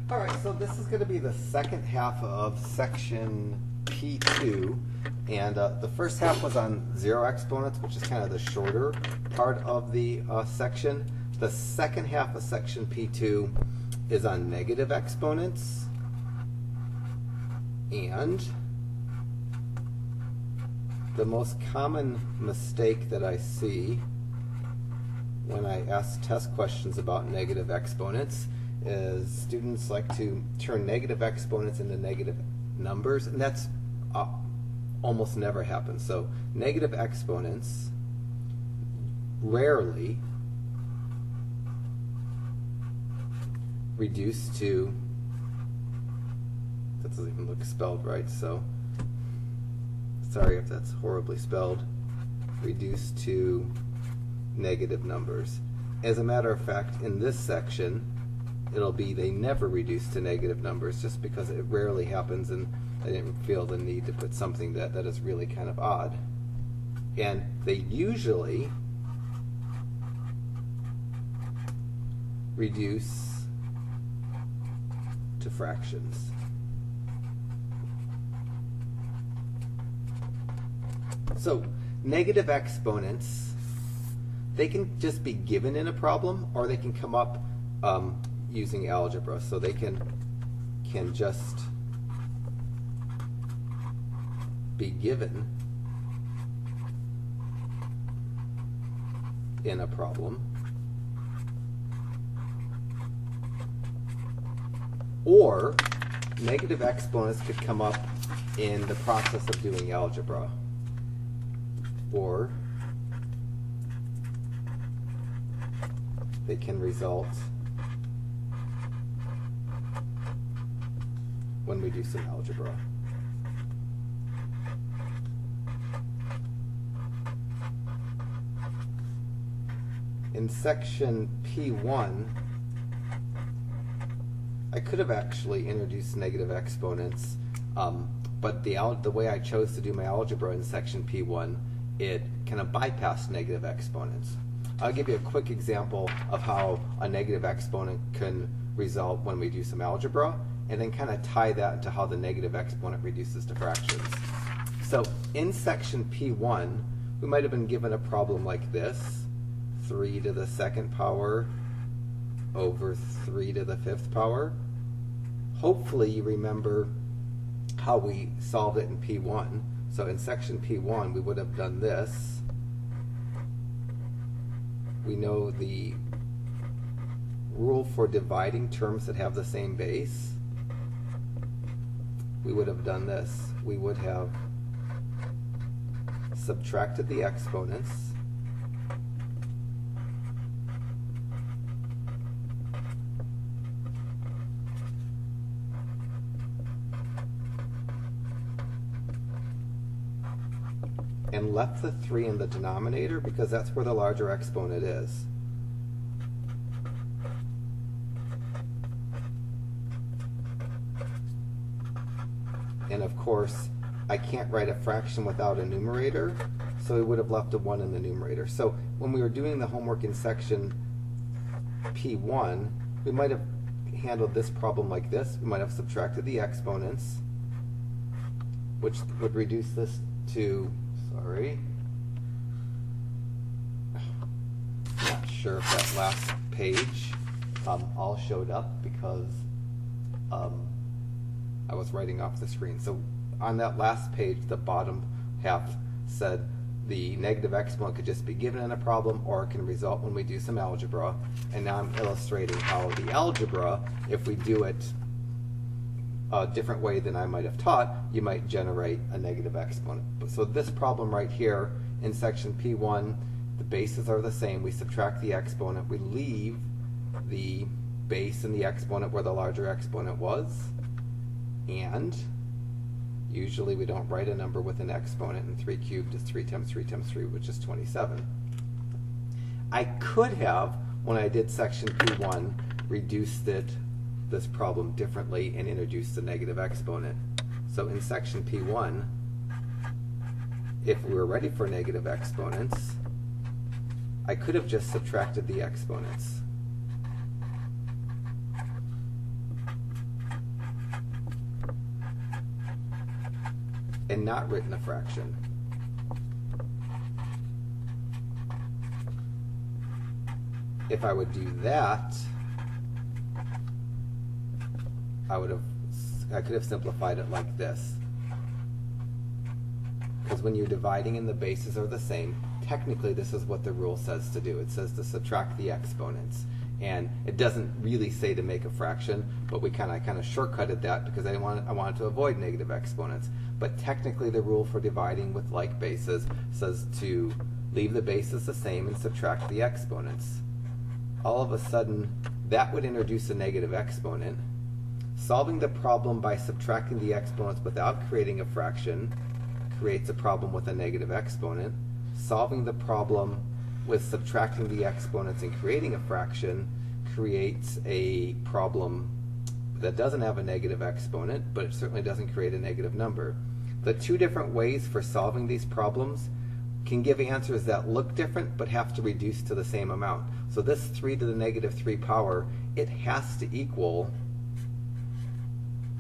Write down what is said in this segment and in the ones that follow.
All right, so this is going to be the second half of section P2, and the first half was on zero exponents, which is kind of the shorter part of the section. The second half of section P2 is on negative exponents, and the most common mistake that I see when I ask test questions about negative exponents is students like to turn negative exponents into negative numbers, and that's almost never happens. So negative exponents rarely reduce to, that doesn't even look spelled right, so sorry if that's horribly spelled, reduce to negative numbers. As a matter of fact, in this section, it'll be they never reduce to negative numbers, just because it rarely happens, and I didn't feel the need to put something that is really kind of odd. And they usually reduce to fractions. So negative exponents, they can just be given in a problem, or they can come up using algebra. So they can just be given in a problem, or negative exponents could come up in the process of doing algebra, or they can result when we do some algebra. In section P1, I could have actually introduced negative exponents, but the way I chose to do my algebra in section P1, it kind of bypassed negative exponents. I'll give you a quick example of how a negative exponent can result when we do some algebra, and then kind of tie that into how the negative exponent reduces to fractions. So in section P1, we might have been given a problem like this: 3 to the second power over 3 to the fifth power. Hopefully you remember how we solved it in P1. So in section P1, we would have done this. We know the rule for dividing terms that have the same base. We would have done this. We would have subtracted the exponents, and left the 3 in the denominator because that's where the larger exponent is. And of course, I can't write a fraction without a numerator, so we would have left a 1 in the numerator. So when we were doing the homework in section P1, we might have handled this problem like this. We might have subtracted the exponents, which would reduce this to, sorry, not sure if that last page all showed up because I was writing off the screen. So on that last page, the bottom half said the negative exponent could just be given in a problem, or it can result when we do some algebra. And now I'm illustrating how the algebra, if we do it a different way than I might have taught, you might generate a negative exponent. So this problem right here in section P1, the bases are the same. We subtract the exponent. We leave the base and the exponent where the larger exponent was. And usually we don't write a number with an exponent, and 3 cubed is 3 times 3 times 3, which is 27. I could have, when I did section P1, reduced this problem differently and introduced the negative exponent. So in section P1, if we were ready for negative exponents, I could have just subtracted the exponents. and not written a fraction. If I would do that, I could have simplified it like this. Because when you're dividing and the bases are the same, technically this is what the rule says to do. It says to subtract the exponents. And it doesn't really say to make a fraction, but we kind of shortcutted that because I wanted to avoid negative exponents. But technically the rule for dividing with like bases says to leave the bases the same and subtract the exponents. All of a sudden, that would introduce a negative exponent. Solving the problem by subtracting the exponents without creating a fraction creates a problem with a negative exponent. Solving the problem with subtracting the exponents and creating a fraction creates a problem that doesn't have a negative exponent, but it certainly doesn't create a negative number. The two different ways for solving these problems can give answers that look different but have to reduce to the same amount. So this 3 to the negative 3 power, it has to equal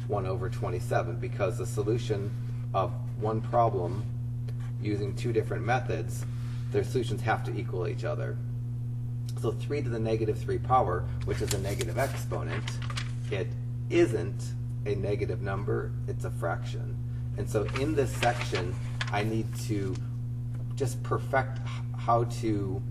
1 over 27 because the solution of one problem using two different methods, their solutions have to equal each other. So 3 to the negative 3 power, which is a negative exponent, it isn't a negative number, it's a fraction. And so in this section, I need to just perfect how to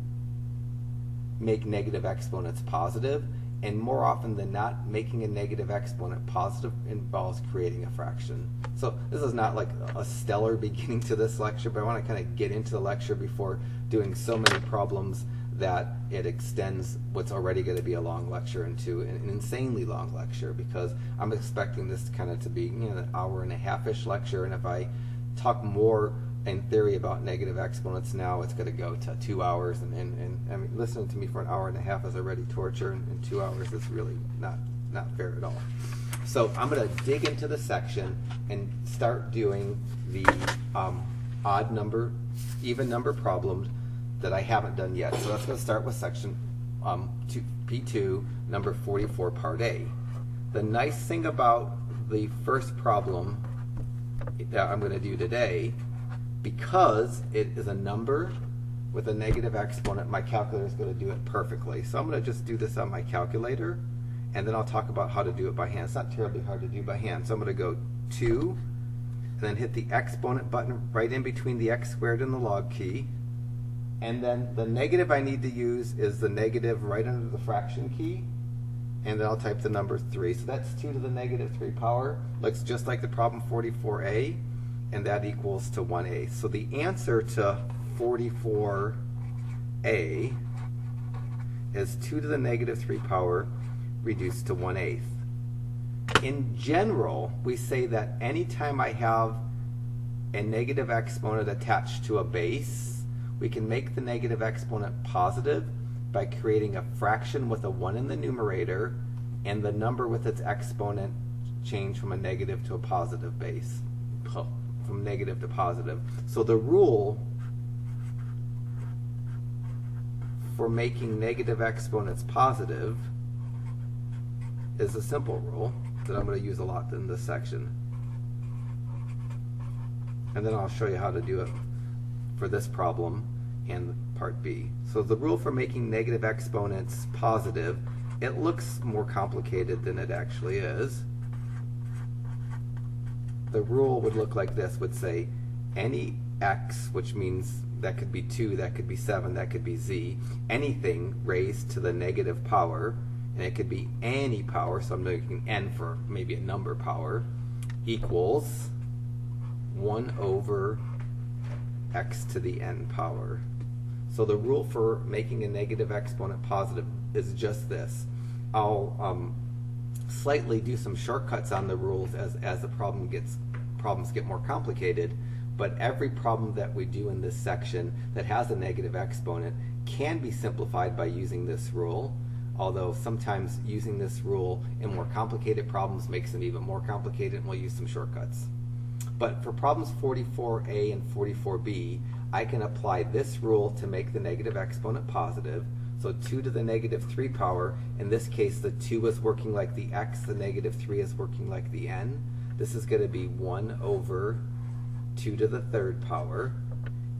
make negative exponents positive, and more often than not, making a negative exponent positive involves creating a fraction. So this is not like a stellar beginning to this lecture, but I want to kind of get into the lecture before doing so many problems that it extends what's already going to be a long lecture into an insanely long lecture, because I'm expecting this kind of to be an hour and a half-ish lecture, and if I talk more in theory about negative exponents now, it's going to go to 2 hours, and I mean, listening to me for an hour and a half is already torture, and 2 hours is really not fair at all. So I'm going to dig into the section and start doing the odd number, even number problems that I haven't done yet. So that's going to start with section P2, number 44, part A. The nice thing about the first problem that I'm going to do today, because it is a number with a negative exponent, my calculator is going to do it perfectly. So I'm going to just do this on my calculator, and then I'll talk about how to do it by hand. It's not terribly hard to do by hand. So I'm going to go 2, and then hit the exponent button right in between the x squared and the log key. And then the negative I need to use is the negative right under the fraction key, and then I'll type the number 3. So that's 2 to the negative 3 power. Looks just like the problem 44a, and that equals to 1a. So the answer to 44a is 2 to the negative 3 power reduced to 1/8. In general, we say that anytime I have a negative exponent attached to a base, we can make the negative exponent positive by creating a fraction with a 1 in the numerator and the number with its exponent change from a negative to a positive base, from negative to positive. So the rule for making negative exponents positive is a simple rule that I'm going to use a lot in this section. And then I'll show you how to do it for this problem and part B. So the rule for making negative exponents positive, it looks more complicated than it actually is. The rule would look like this, would say any x, which means that could be 2, that could be 7, that could be z, anything raised to the negative power, and it could be any power, so I'm making n for maybe a number power, equals 1 over x to the n power. So the rule for making a negative exponent positive is just this. I'll slightly do some shortcuts on the rules as the problems get more complicated, but every problem that we do in this section that has a negative exponent can be simplified by using this rule, although sometimes using this rule in more complicated problems makes them even more complicated, and we'll use some shortcuts. But for problems 44a and 44b, I can apply this rule to make the negative exponent positive. So 2 to the negative 3 power, in this case the 2 is working like the x, the negative 3 is working like the n. This is going to be 1 over 2 to the third power,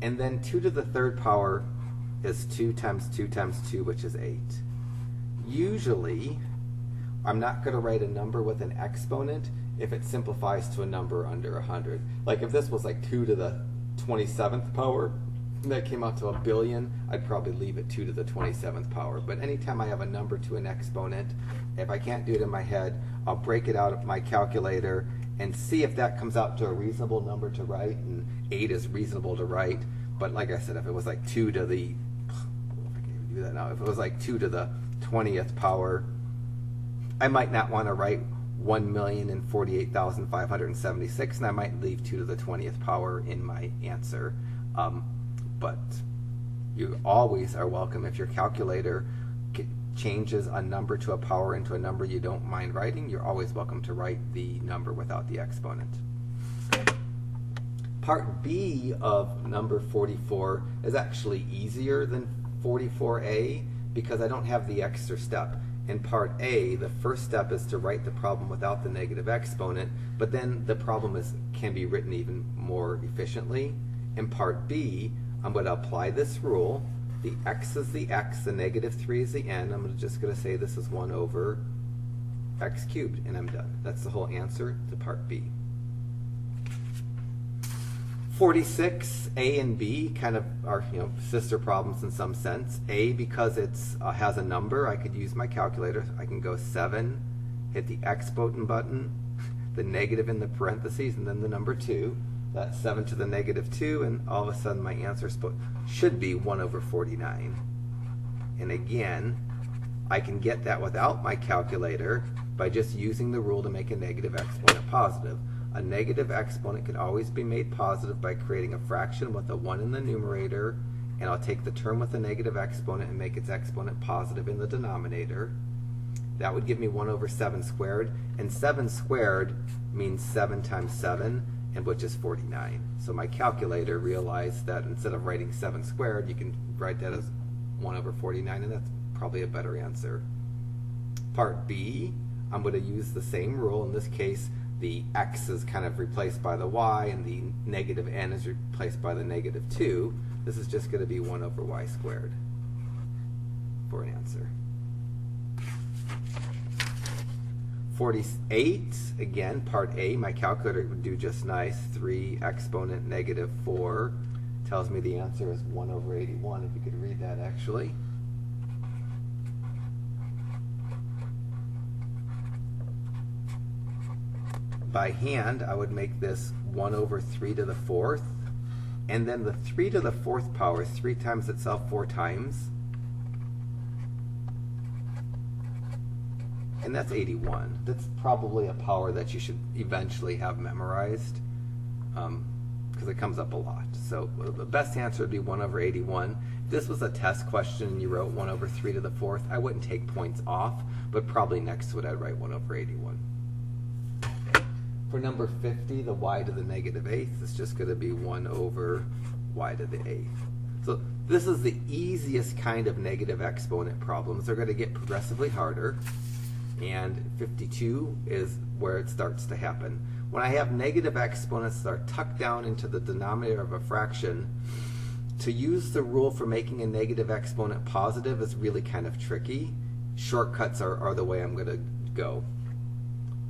and then 2 to the third power is 2 times 2 times 2, which is 8. Usually, I'm not going to write a number with an exponent if it simplifies to a number under 100. Like if this was like 2 to the 27th power, and that came out to 1 billion, I'd probably leave it 2 to the 27th power. But anytime I have a number to an exponent, if I can't do it in my head, I'll break it out of my calculator and see if that comes out to a reasonable number to write, and 8 is reasonable to write. But like I said, if it was like 2 to the, I can't even do that now, if it was like 2 to the 20th power, I might not want to write 1,048,576, and I might leave 2 to the 20th power in my answer. But you always are welcome, if your calculator changes a number to a power into a number you don't mind writing, you're always welcome to write the number without the exponent. Part B of number 44 is actually easier than 44A because I don't have the extra step. In part A, the first step is to write the problem without the negative exponent, but then the problem can be written even more efficiently. In part B, I'm going to apply this rule. The x is the x, the negative 3 is the n. I'm just going to say this is 1 over x cubed, and I'm done. That's the whole answer to part B. 46, A and B kind of are sister problems in some sense. A, because it has a number, I could use my calculator. I can go 7, hit the exponent button, the negative in the parentheses, and then the number 2. That's 7 to the negative 2, and all of a sudden my answer should be 1 over 49. And again, I can get that without my calculator by just using the rule to make a negative exponent positive. A negative exponent can always be made positive by creating a fraction with a 1 in the numerator, and I'll take the term with the negative exponent and make its exponent positive in the denominator. That would give me 1 over 7 squared, and 7 squared means 7 times 7, and which is 49. So my calculator realized that instead of writing 7 squared, you can write that as 1 over 49, and that's probably a better answer. Part B, I'm going to use the same rule. In this case, the x is kind of replaced by the y, and the negative n is replaced by the negative 2. This is just going to be 1 over y squared for an answer. 48, again, part A, my calculator would do just nice. 3 exponent negative 4 tells me the answer is 1 over 81, if you could read that actually. By hand, I would make this 1 over 3 to the 4th, and then the 3 to the 4th power is 3 times itself 4 times, and that's 81. That's probably a power that you should eventually have memorized because it comes up a lot. So the best answer would be 1 over 81. If this was a test question and you wrote 1 over 3 to the 4th, I wouldn't take points off, but probably next to it I'd write 1 over 81. For number 50, the y to the negative 8th is just going to be 1 over y to the 8th. So this is the easiest kind of negative exponent problems. They're going to get progressively harder, and 52 is where it starts to happen. When I have negative exponents that are tucked down into the denominator of a fraction, to use the rule for making a negative exponent positive is really kind of tricky. Shortcuts are the way I'm going to go.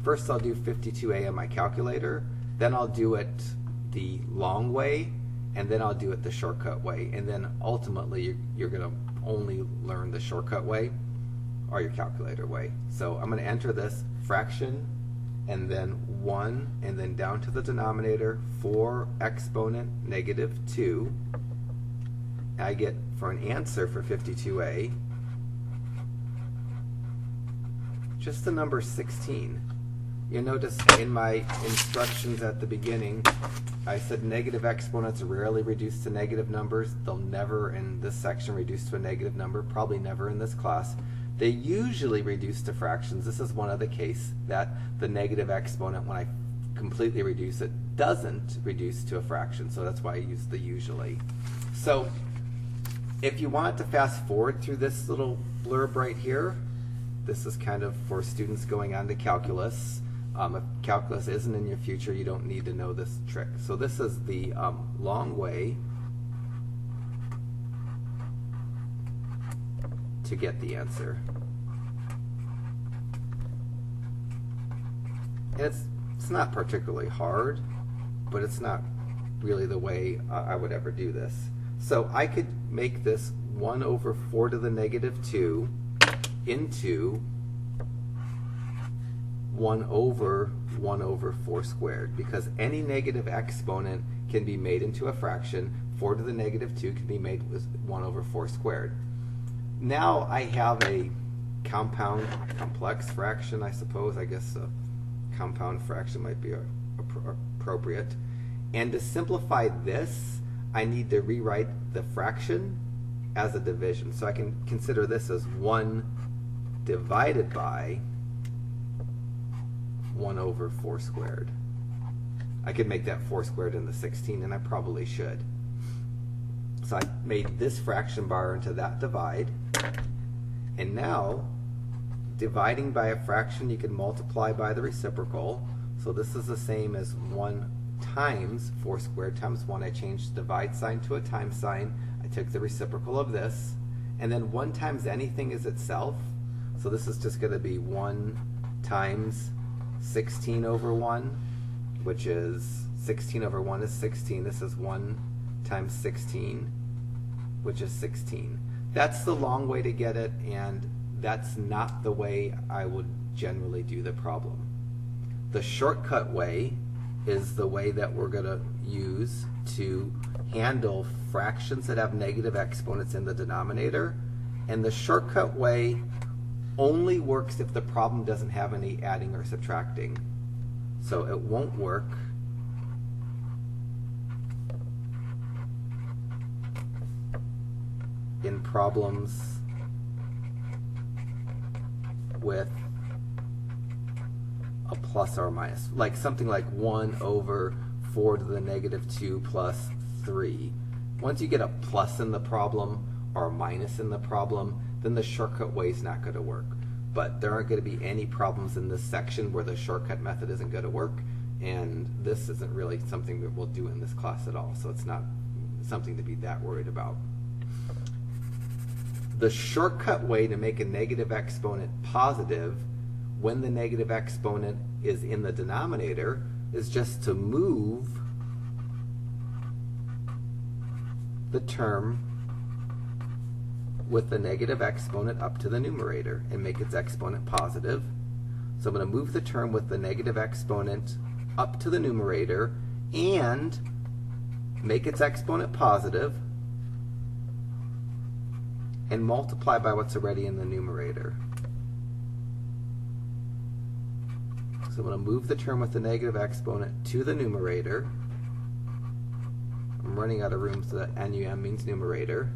First I'll do 52a on my calculator, then I'll do it the long way, and then I'll do it the shortcut way, and then ultimately you're going to only learn the shortcut way or your calculator way. So I'm going to enter this fraction, and then 1, and then down to the denominator 4 exponent negative 2. I get, for an answer for 52a, just the number 16. You'll notice in my instructions at the beginning, I said negative exponents are rarely reduced to negative numbers. They'll never in this section reduce to a negative number, probably never in this class. They usually reduce to fractions. This is one other case that the negative exponent, when I completely reduce it, doesn't reduce to a fraction. So that's why I use the usually. So if you want to fast forward through this little blurb right here, this is kind of for students going on to calculus. If calculus isn't in your future, you don't need to know this trick. So this is the long way to get the answer. And it's not particularly hard, but it's not really the way I would ever do this. So I could make this 1 over 4 to the negative 2 into 1 over 4 squared, because any negative exponent can be made into a fraction. 4 to the negative 2 can be made with 1 over 4 squared. Now I have a compound, complex fraction, I suppose. I guess a compound fraction might be appropriate. And to simplify this, I need to rewrite the fraction as a division. So I can consider this as 1 divided by 1 over 4 squared. I could make that 4 squared into 16, and I probably should. So I made this fraction bar into that divide. And now, dividing by a fraction, you can multiply by the reciprocal. So this is the same as 1 times 4 squared times 1. I changed the divide sign to a times sign. I took the reciprocal of this. And then 1 times anything is itself. So this is just going to be 1 times 16 over 1, which is 16 over 1 is 16. This is 1 times 16, which is 16. That's the long way to get it, and that's not the way I would generally do the problem. The shortcut way is the way that we're going to use to handle fractions that have negative exponents in the denominator, and the shortcut way only works if the problem doesn't have any adding or subtracting. So it won't work in problems with a plus or minus, like something like 1 over 4 to the negative 2 plus 3. Once you get a plus in the problem or a minus in the problem, then the shortcut way is not going to work. But there aren't going to be any problems in this section where the shortcut method isn't going to work, and this isn't really something that we'll do in this class at all, so it's not something to be that worried about. The shortcut way to make a negative exponent positive when the negative exponent is in the denominator is just to move the term with the negative exponent up to the numerator and make its exponent positive. So I'm going to move the term with the negative exponent up to the numerator and make its exponent positive and multiply by what's already in the numerator. So I'm going to move the term with the negative exponent to the numerator. I'm running out of room, so that NUM means numerator.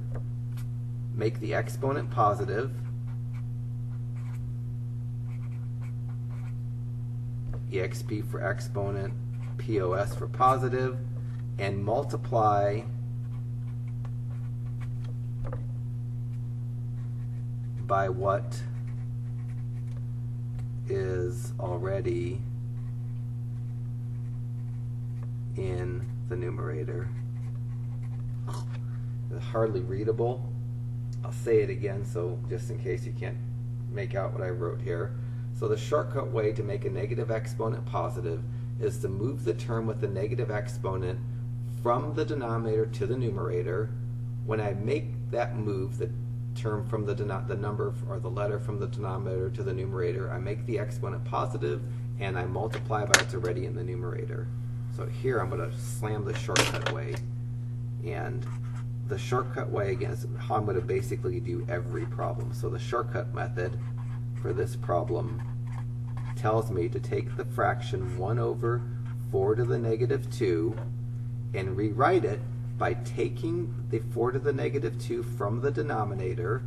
Make the exponent positive, EXP for exponent, POS for positive, and multiply by what is already in the numerator. It's hardly readable. I'll say it again, so just in case you can't make out what I wrote here. So the shortcut way to make a negative exponent positive is to move the term with the negative exponent from the denominator to the numerator. When I make that move, the term from the number or the letter from the denominator to the numerator, I make the exponent positive and I multiply by what's already in the numerator. So here I'm going to slam the shortcut way, and the shortcut way again is how I'm going to basically do every problem. So the shortcut method for this problem tells me to take the fraction 1 over 4 to the negative 2 and rewrite it by taking the 4 to the negative 2 from the denominator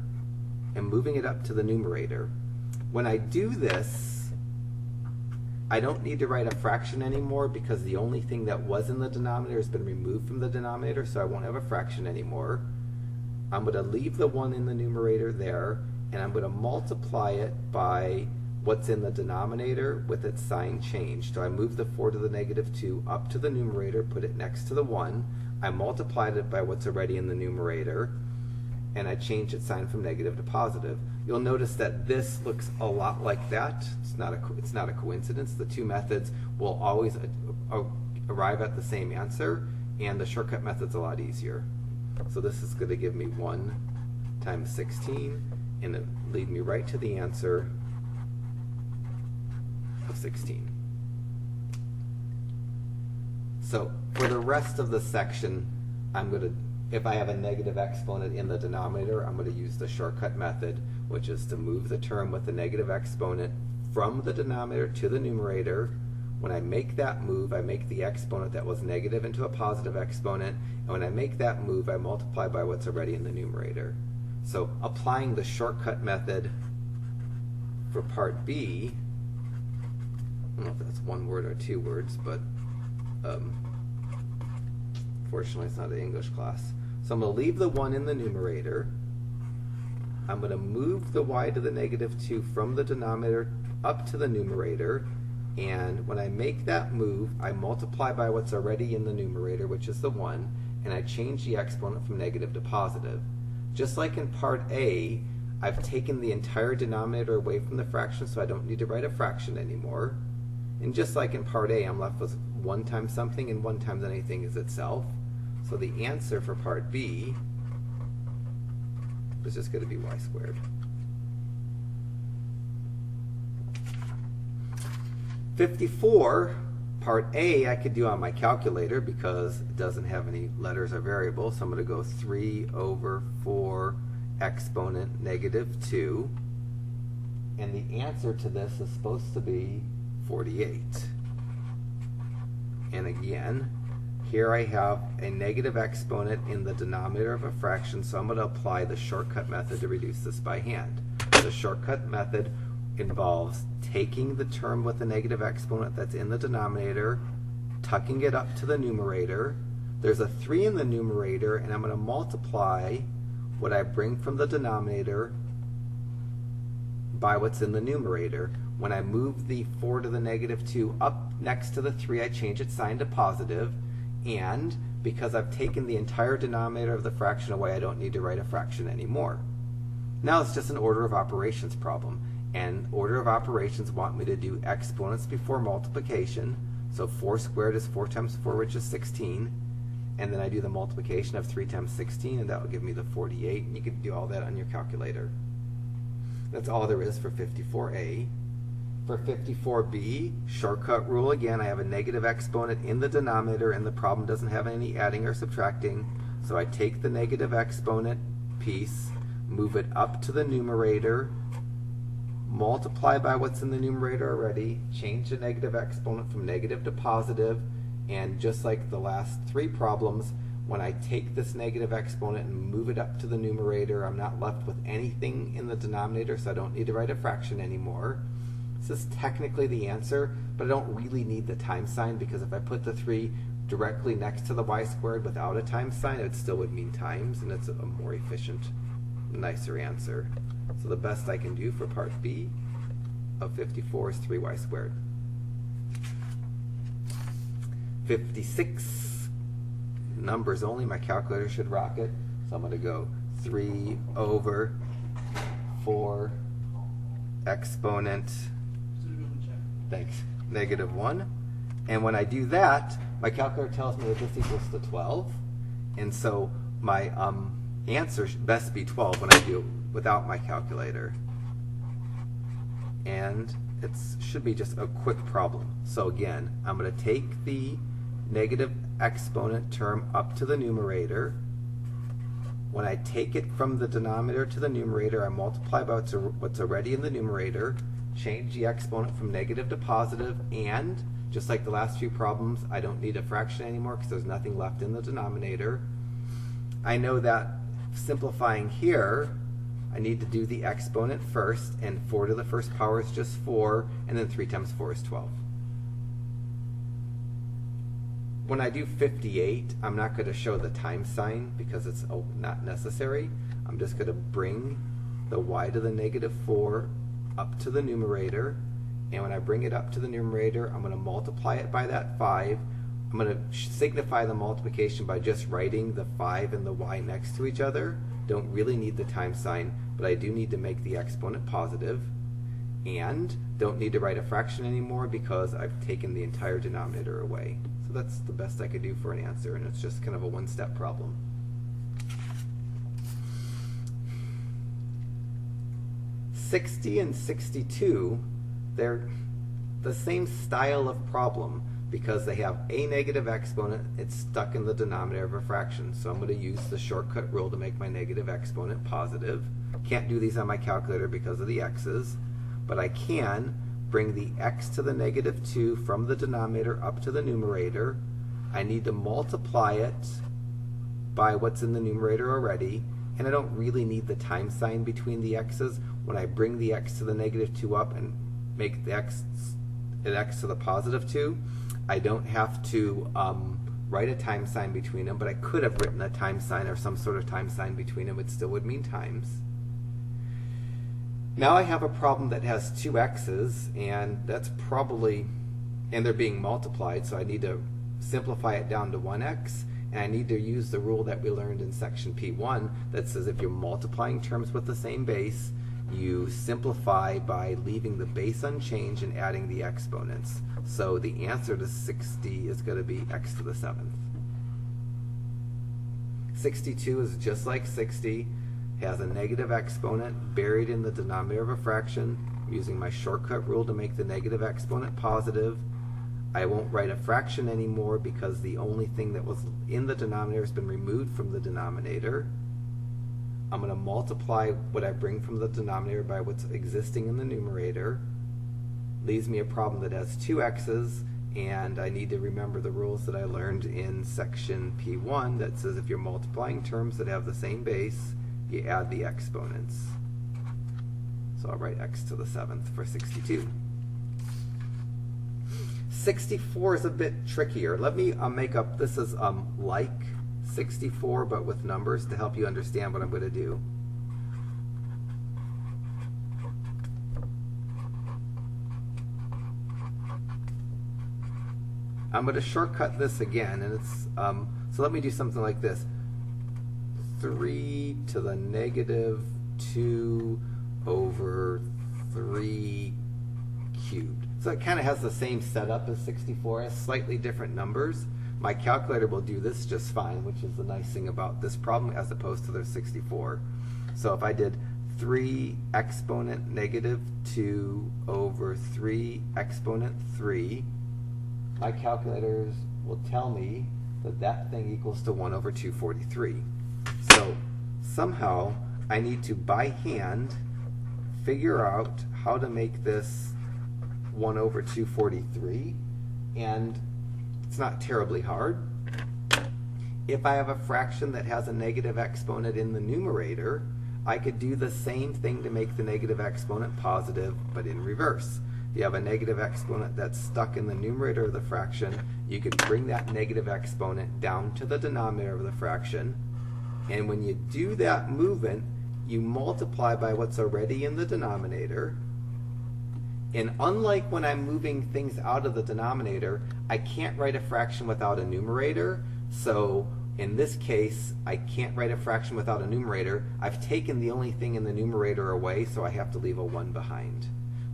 and moving it up to the numerator. When I do this, I don't need to write a fraction anymore because the only thing that was in the denominator has been removed from the denominator, so I won't have a fraction anymore. I'm going to leave the 1 in the numerator there, and I'm going to multiply it by what's in the denominator with its sign changed. So I move the 4 to the negative 2 up to the numerator, put it next to the 1. I multiplied it by what's already in the numerator, and I change its sign from negative to positive. You'll notice that this looks a lot like that. It's not a coincidence. The two methods will always arrive at the same answer, and the shortcut method's a lot easier. So this is going to give me 1 times 16, and it lead me right to the answer of 16. So for the rest of the section, I'm going to, if I have a negative exponent in the denominator, I'm going to use the shortcut method, which is to move the term with the negative exponent from the denominator to the numerator. When I make that move, I make the exponent that was negative into a positive exponent, and when I make that move, I multiply by what's already in the numerator. So applying the shortcut method for part B, I don't know if that's one word or two words, but fortunately it's not an English class. So I'm going to leave the 1 in the numerator. I'm going to move the y to the negative 2 from the denominator up to the numerator, and when I make that move, I multiply by what's already in the numerator, which is the 1, and I change the exponent from negative to positive. Just like in part A, I've taken the entire denominator away from the fraction, so I don't need to write a fraction anymore. And just like in part A, I'm left with 1 times something, and 1 times anything is itself. So the answer for part B is just going to be y squared. 54, part A, I could do on my calculator because it doesn't have any letters or variables. So I'm going to go 3 over 4 exponent negative 2. And the answer to this is supposed to be 48. And again, here I have a negative exponent in the denominator of a fraction, so I'm going to apply the shortcut method to reduce this by hand. The shortcut method involves taking the term with the negative exponent that's in the denominator, tucking it up to the numerator. There's a 3 in the numerator, and I'm going to multiply what I bring from the denominator by what's in the numerator. When I move the 4 to the negative 2 up next to the 3, I change its sign to positive, and because I've taken the entire denominator of the fraction away, I don't need to write a fraction anymore. Now it's just an order of operations problem, and order of operations want me to do exponents before multiplication. So 4 squared is 4 times 4, which is 16, and then I do the multiplication of 3 times 16, and that will give me the 48, and you can do all that on your calculator. That's all there is for 54A. For 54B, shortcut rule again, I have a negative exponent in the denominator and the problem doesn't have any adding or subtracting. So I take the negative exponent piece, move it up to the numerator, multiply by what's in the numerator already, change the negative exponent from negative to positive, and just like the last 3 problems, when I take this negative exponent and move it up to the numerator, I'm not left with anything in the denominator, so I don't need to write a fraction anymore. This is technically the answer, but I don't really need the times sign, because if I put the 3 directly next to the y squared without a times sign, it still would mean times, and it's a more efficient, nicer answer. So the best I can do for part B of 54 is 3y squared. 56, numbers only, my calculator should rock it. So I'm going to go 3 over 4 exponent, thanks, negative 1. And when I do that, my calculator tells me that this equals to 12. And so my answer should best be 12 when I do it without my calculator. And it should be just a quick problem. So again, I'm going to take the negative exponent term up to the numerator. When I take it from the denominator to the numerator, I multiply by what's already in the numerator, change the exponent from negative to positive, and just like the last few problems, I don't need a fraction anymore because there's nothing left in the denominator. I know that simplifying here, I need to do the exponent first, and 4 to the first power is just 4, and then 3 times 4 is 12. When I do 58, I'm not going to show the times sign because it's not necessary. I'm just going to bring the y to the negative 4 up to the numerator, and when I bring it up to the numerator, I'm going to multiply it by that 5. I'm going to signify the multiplication by just writing the 5 and the y next to each other. Don't really need the times sign, but I do need to make the exponent positive. And don't need to write a fraction anymore because I've taken the entire denominator away. So that's the best I could do for an answer, and it's just kind of a one-step problem. (60) and 62, they're the same style of problem because they have a negative exponent. It's stuck in the denominator of a fraction. So I'm going to use the shortcut rule to make my negative exponent positive. Can't do these on my calculator because of the x's, but I can bring the x to the negative 2 from the denominator up to the numerator. I need to multiply it by what's in the numerator already, and I don't really need the times sign between the x's. When I bring the x to the negative 2 up and make the x to the positive 2, I don't have to write a times sign between them, but I could have written a times sign or some sort of times sign between them. It still would mean times. Now I have a problem that has two x's, and that's probably, and they're being multiplied, so I need to simplify it down to 1x, and I need to use the rule that we learned in section P1 that says if you're multiplying terms with the same base, you simplify by leaving the base unchanged and adding the exponents. So the answer to 60 is going to be x to the 7th. 62 is just like 60. Has a negative exponent buried in the denominator of a fraction. I'm using my shortcut rule to make the negative exponent positive. I won't write a fraction anymore because the only thing that was in the denominator has been removed from the denominator. I'm going to multiply what I bring from the denominator by what's existing in the numerator. Leaves me a problem that has two x's, and I need to remember the rules that I learned in section P1 that says if you're multiplying terms that have the same base, you add the exponents. So I'll write x to the 7th for 62. 64 is a bit trickier. Let me make up, this is like 64 but with numbers to help you understand what I'm going to do. I'm going to shortcut this again, and it's so let me do something like this. 3 to the negative 2 over 3 cubed. So it kind of has the same setup as 64, has slightly different numbers. My calculator will do this just fine, which is the nice thing about this problem as opposed to their 64. So if I did 3 exponent negative 2 over 3 exponent 3, my calculators will tell me that that thing equals to 1 over 243. So somehow I need to, by hand, figure out how to make this 1 over 243, and it's not terribly hard. If I have a fraction that has a negative exponent in the numerator, I could do the same thing to make the negative exponent positive, but in reverse. If you have a negative exponent that's stuck in the numerator of the fraction, you could bring that negative exponent down to the denominator of the fraction, and when you do that movement, you multiply by what's already in the denominator. And unlike when I'm moving things out of the denominator, I can't write a fraction without a numerator. So in this case, I can't write a fraction without a numerator. I've taken the only thing in the numerator away, so I have to leave a 1 behind.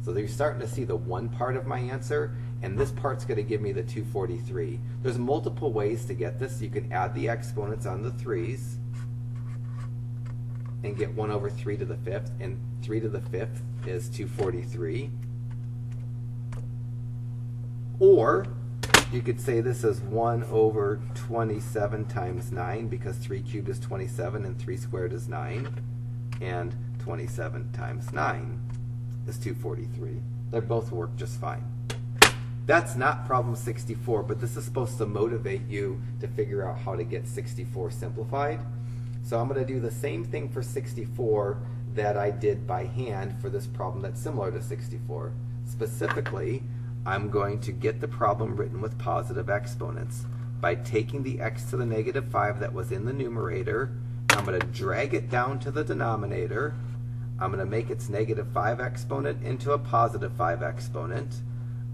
So you're starting to see the 1 part of my answer, and this part's going to give me the 243. There's multiple ways to get this. You can add the exponents on the 3's and get 1 over 3 to the 5th, and 3 to the 5th is 243. Or you could say this is 1 over 27 times 9, because 3 cubed is 27 and 3 squared is 9, and 27 times 9 is 243. They both work just fine. That's not problem 64, but this is supposed to motivate you to figure out how to get 64 simplified. So I'm going to do the same thing for 64 that I did by hand for this problem that's similar to 64. Specifically, I'm going to get the problem written with positive exponents by taking the x to the negative 5 that was in the numerator. I'm going to drag it down to the denominator. I'm going to make its negative 5 exponent into a positive 5 exponent.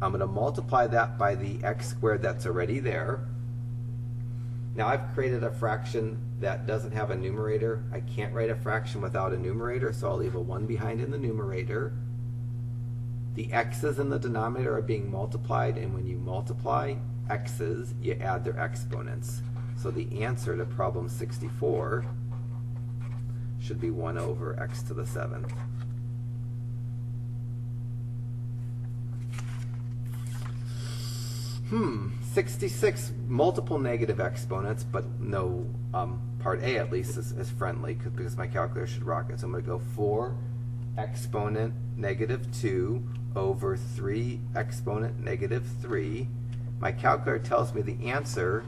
I'm going to multiply that by the x squared that's already there. Now I've created a fraction that doesn't have a numerator. I can't write a fraction without a numerator, so I'll leave a 1 behind in the numerator. The x's in the denominator are being multiplied, and when you multiply x's, you add their exponents. So the answer to problem 64 should be 1 over x to the 7th. 66, multiple negative exponents, but no, part A at least is friendly because my calculator should rock it. So I'm going to go 4 exponent negative 2 over 3 exponent negative 3. My calculator tells me the answer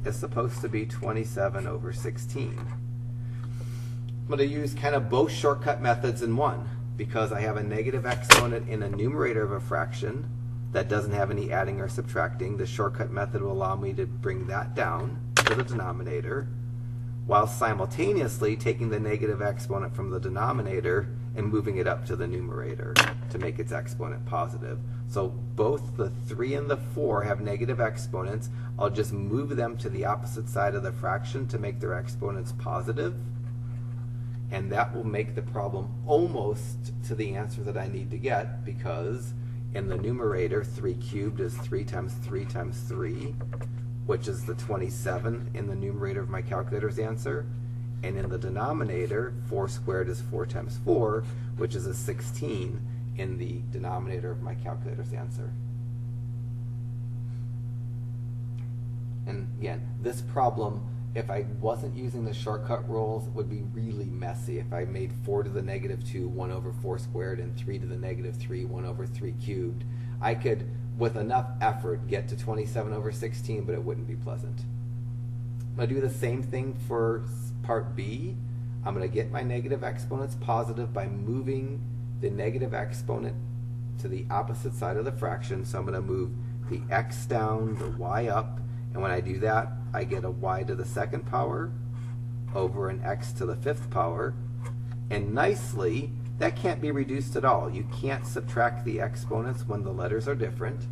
is supposed to be 27 over 16. I'm going to use kind of both shortcut methods in one, because I have a negative exponent in a numerator of a fraction that doesn't have any adding or subtracting. The shortcut method will allow me to bring that down to the denominator, while simultaneously taking the negative exponent from the denominator and moving it up to the numerator to make its exponent positive. So both the 3 and the 4 have negative exponents. I'll just move them to the opposite side of the fraction to make their exponents positive, and that will make the problem almost to the answer that I need to get, because in the numerator 3 cubed is 3 times 3 times 3, which is the 27 in the numerator of my calculator's answer. And in the denominator, 4 squared is 4 times 4, which is a 16 in the denominator of my calculator's answer. And again, this problem, if I wasn't using the shortcut rules, would be really messy. If I made 4 to the negative 2, 1 over 4 squared, and 3 to the negative 3, 1 over 3 cubed, I could, with enough effort, get to 27 over 16, but it wouldn't be pleasant. I'm going to do the same thing for part B. I'm going to get my negative exponents positive by moving the negative exponent to the opposite side of the fraction. So I'm going to move the x down, the y up, and when I do that, I get a y to the 2nd power over an x to the 5th power. And nicely, that can't be reduced at all. You can't subtract the exponents when the letters are different.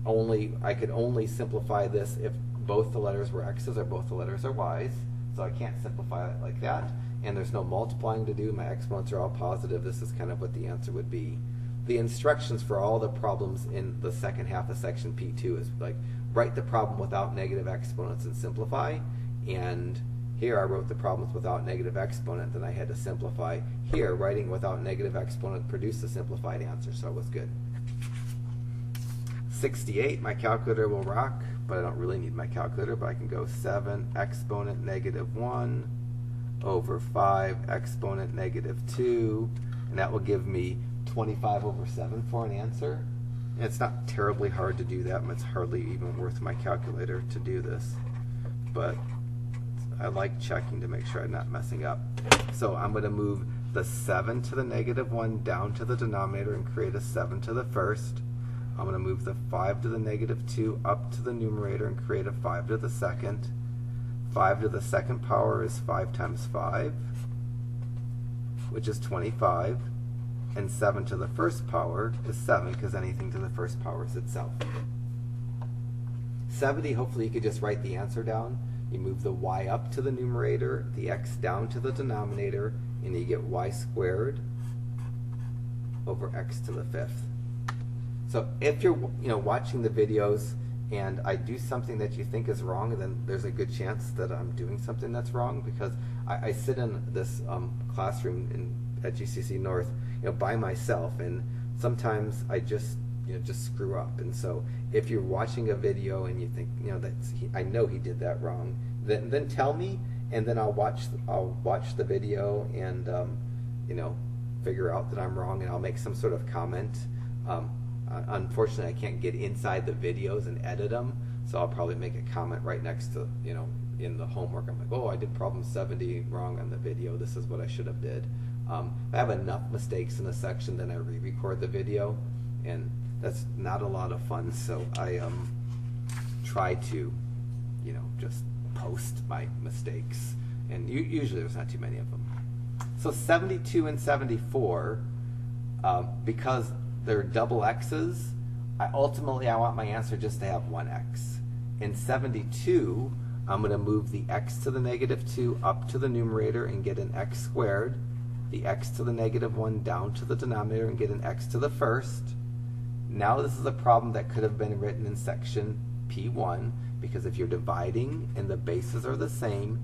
I could only simplify this if both the letters were x's or both the letters are y's. So I can't simplify it like that. And there's no multiplying to do. My exponents are all positive. This is kind of what the answer would be. The instructions for all the problems in the second half of section P2 is like, write the problem without negative exponents and simplify. And here I wrote the problems without negative exponent, then I had to simplify. Here, writing without negative exponent produced a simplified answer, so it was good. 68, my calculator will rock, but I don't really need my calculator, but I can go 7 exponent negative 1 over 5 exponent negative 2, and that will give me 25 over 7 for an answer. And it's not terribly hard to do that, and it's hardly even worth my calculator to do this, but I like checking to make sure I'm not messing up. So I'm going to move the 7 to the negative 1 down to the denominator and create a 7 to the 1st. I'm going to move the 5 to the negative 2 up to the numerator and create a 5 to the 2nd. 5 to the 2nd power is 5 times 5, which is 25. And 7 to the 1st power is 7, because anything to the 1st power is itself. 70, hopefully you could just write the answer down. You move the y up to the numerator, the x down to the denominator, and you get y squared over x to the 5th. So if you're watching the videos and I do something that you think is wrong, then there's a good chance that I'm doing something that's wrong, because I sit in this classroom at GCC North by myself, and sometimes I just screw up. And so if you're watching a video and you think I know he did that wrong, then tell me, and then I'll watch the video and figure out that I'm wrong, and I'll make some sort of comment. Unfortunately, I can't get inside the videos and edit them, so I'll probably make a comment right next to in the homework. I'm like, oh, I did problem 70 wrong on the video. This is what I should have did. If I have enough mistakes in a section, then I re-record the video, and that's not a lot of fun. So I try to, just post my mistakes And usually there's not too many of them. So 72 and 74, because they're double x's, ultimately I want my answer just to have one x. In 72, I'm going to move the x to the negative 2 up to the numerator and get an x squared, the x to the negative 1 down to the denominator and get an x to the first. Now this is a problem that could have been written in section P1, because if you're dividing and the bases are the same,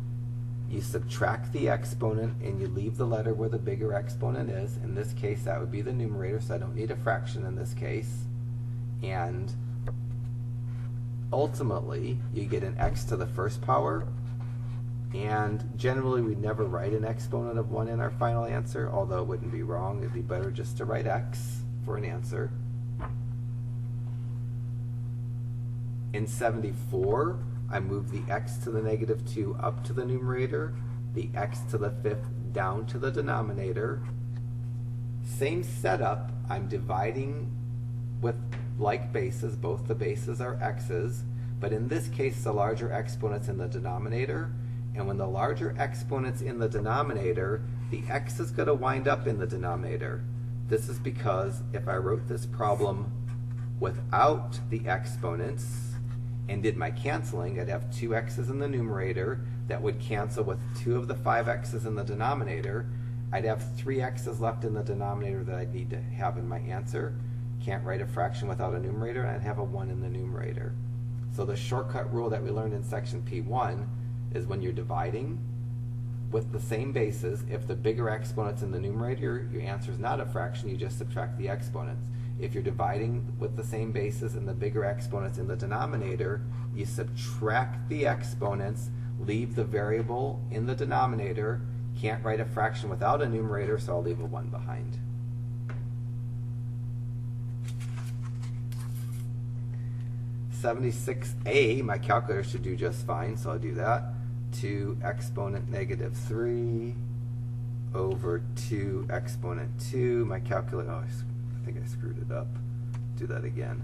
you subtract the exponent and you leave the letter where the bigger exponent is. In this case, that would be the numerator, so I don't need a fraction in this case. And ultimately, you get an x to the first power. And generally, we never write an exponent of 1 in our final answer, although it wouldn't be wrong. It'd be better just to write x for an answer. In 74, I move the x to the negative 2 up to the numerator, the x to the 5th down to the denominator. Same setup, I'm dividing with like bases, both the bases are x's, but in this case the larger exponent's in the denominator, and when the larger exponent's in the denominator, the x is going to wind up in the denominator. This is because if I wrote this problem without the exponents, and did my canceling, I'd have 2 x's in the numerator that would cancel with 2 of the 5 x's in the denominator. I'd have 3 x's left in the denominator that I'd need to have in my answer. Can't write a fraction without a numerator, and I'd have a 1 in the numerator. So the shortcut rule that we learned in section P1 is when you're dividing with the same bases, if the bigger exponent's in the numerator, your answer is not a fraction, you just subtract the exponents. If you're dividing with the same basis and the bigger exponents in the denominator, you subtract the exponents, leave the variable in the denominator. Can't write a fraction without a numerator, so I'll leave a 1 behind. (76a), my calculator should do just fine, so I'll do that. 2 exponent negative 3 over 2 exponent 2. My calculator, I think I screwed it up. Do that again.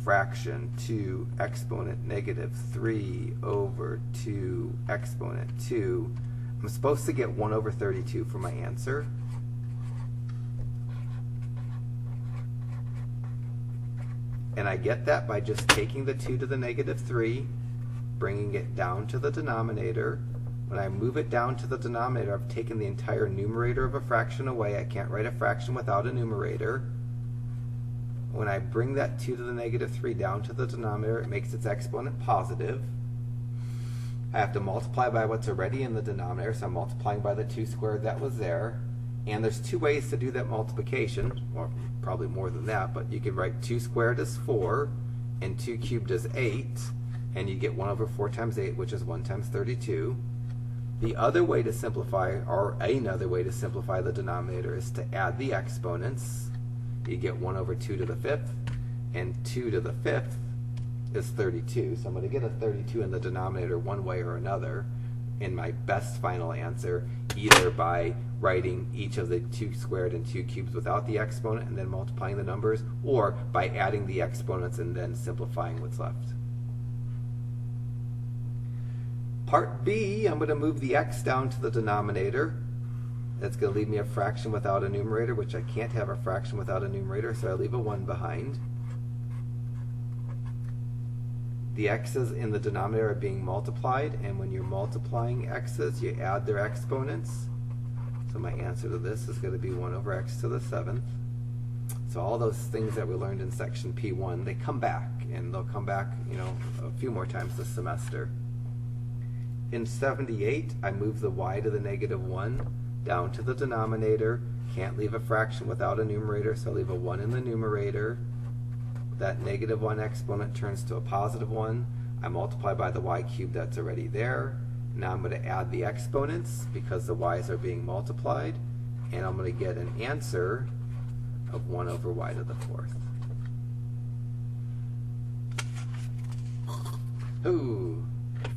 Fraction 2 exponent negative 3 over 2 exponent 2. I'm supposed to get 1 over 32 for my answer. And I get that by just taking the 2 to the negative 3, bringing it down to the denominator. When I move it down to the denominator, I've taken the entire numerator of a fraction away. I can't write a fraction without a numerator. When I bring that 2 to the negative 3 down to the denominator, it makes its exponent positive. I have to multiply by what's already in the denominator, so I'm multiplying by the 2 squared that was there. And there's 2 ways to do that multiplication, or probably more than that, but you can write 2 squared as 4, and 2 cubed as 8, and you get 1 over 4 times 8, which is 1 times 32. The other way to simplify, or another way to simplify the denominator, is to add the exponents. You get 1 over 2 to the 5th, and 2 to the 5th is 32. So I'm going to get a 32 in the denominator one way or another in my best final answer, either by writing each of the 2 squared and 2 cubes without the exponent and then multiplying the numbers, or by adding the exponents and then simplifying what's left. Part B, I'm going to move the x down to the denominator. That's going to leave me a fraction without a numerator, which I can't have a fraction without a numerator, so I leave a 1 behind. The x's in the denominator are being multiplied, and when you're multiplying x's, you add their exponents. So my answer to this is going to be 1 over x to the 7th. So all those things that we learned in section P1, they come back, and they'll come back, a few more times this semester. In 78, I move the y to the negative 1 down to the denominator. Can't leave a fraction without a numerator, so I leave a 1 in the numerator. That negative 1 exponent turns to a positive 1. I multiply by the y cubed that's already there. Now I'm going to add the exponents because the y's are being multiplied, and I'm going to get an answer of 1 over y to the 4th. Ooh,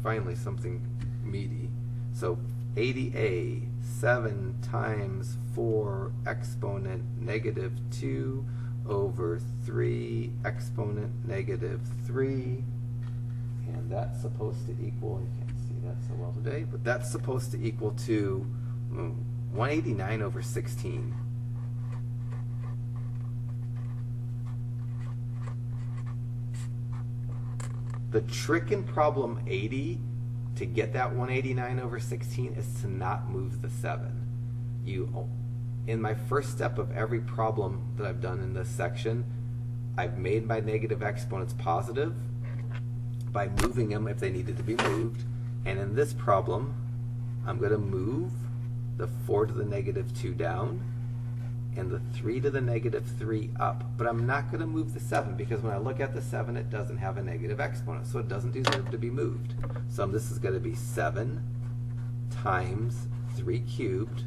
finally something meaty. So 80a, 7 times 4 exponent negative 2 over 3 exponent negative 3, and that's supposed to equal, you can't see that so well today, but that's supposed to equal to 189 over 16. The trick in problem 80 to get that 189 over 16 is to not move the 7. In my first step of every problem that I've done in this section, I've made my negative exponents positive by moving them if they needed to be moved. And in this problem, I'm going to move the 4 to the negative 2 down and the 3 to the negative 3 up. But I'm not going to move the 7 because when I look at the 7, it doesn't have a negative exponent, so it doesn't deserve to be moved. So this is going to be 7 times 3 cubed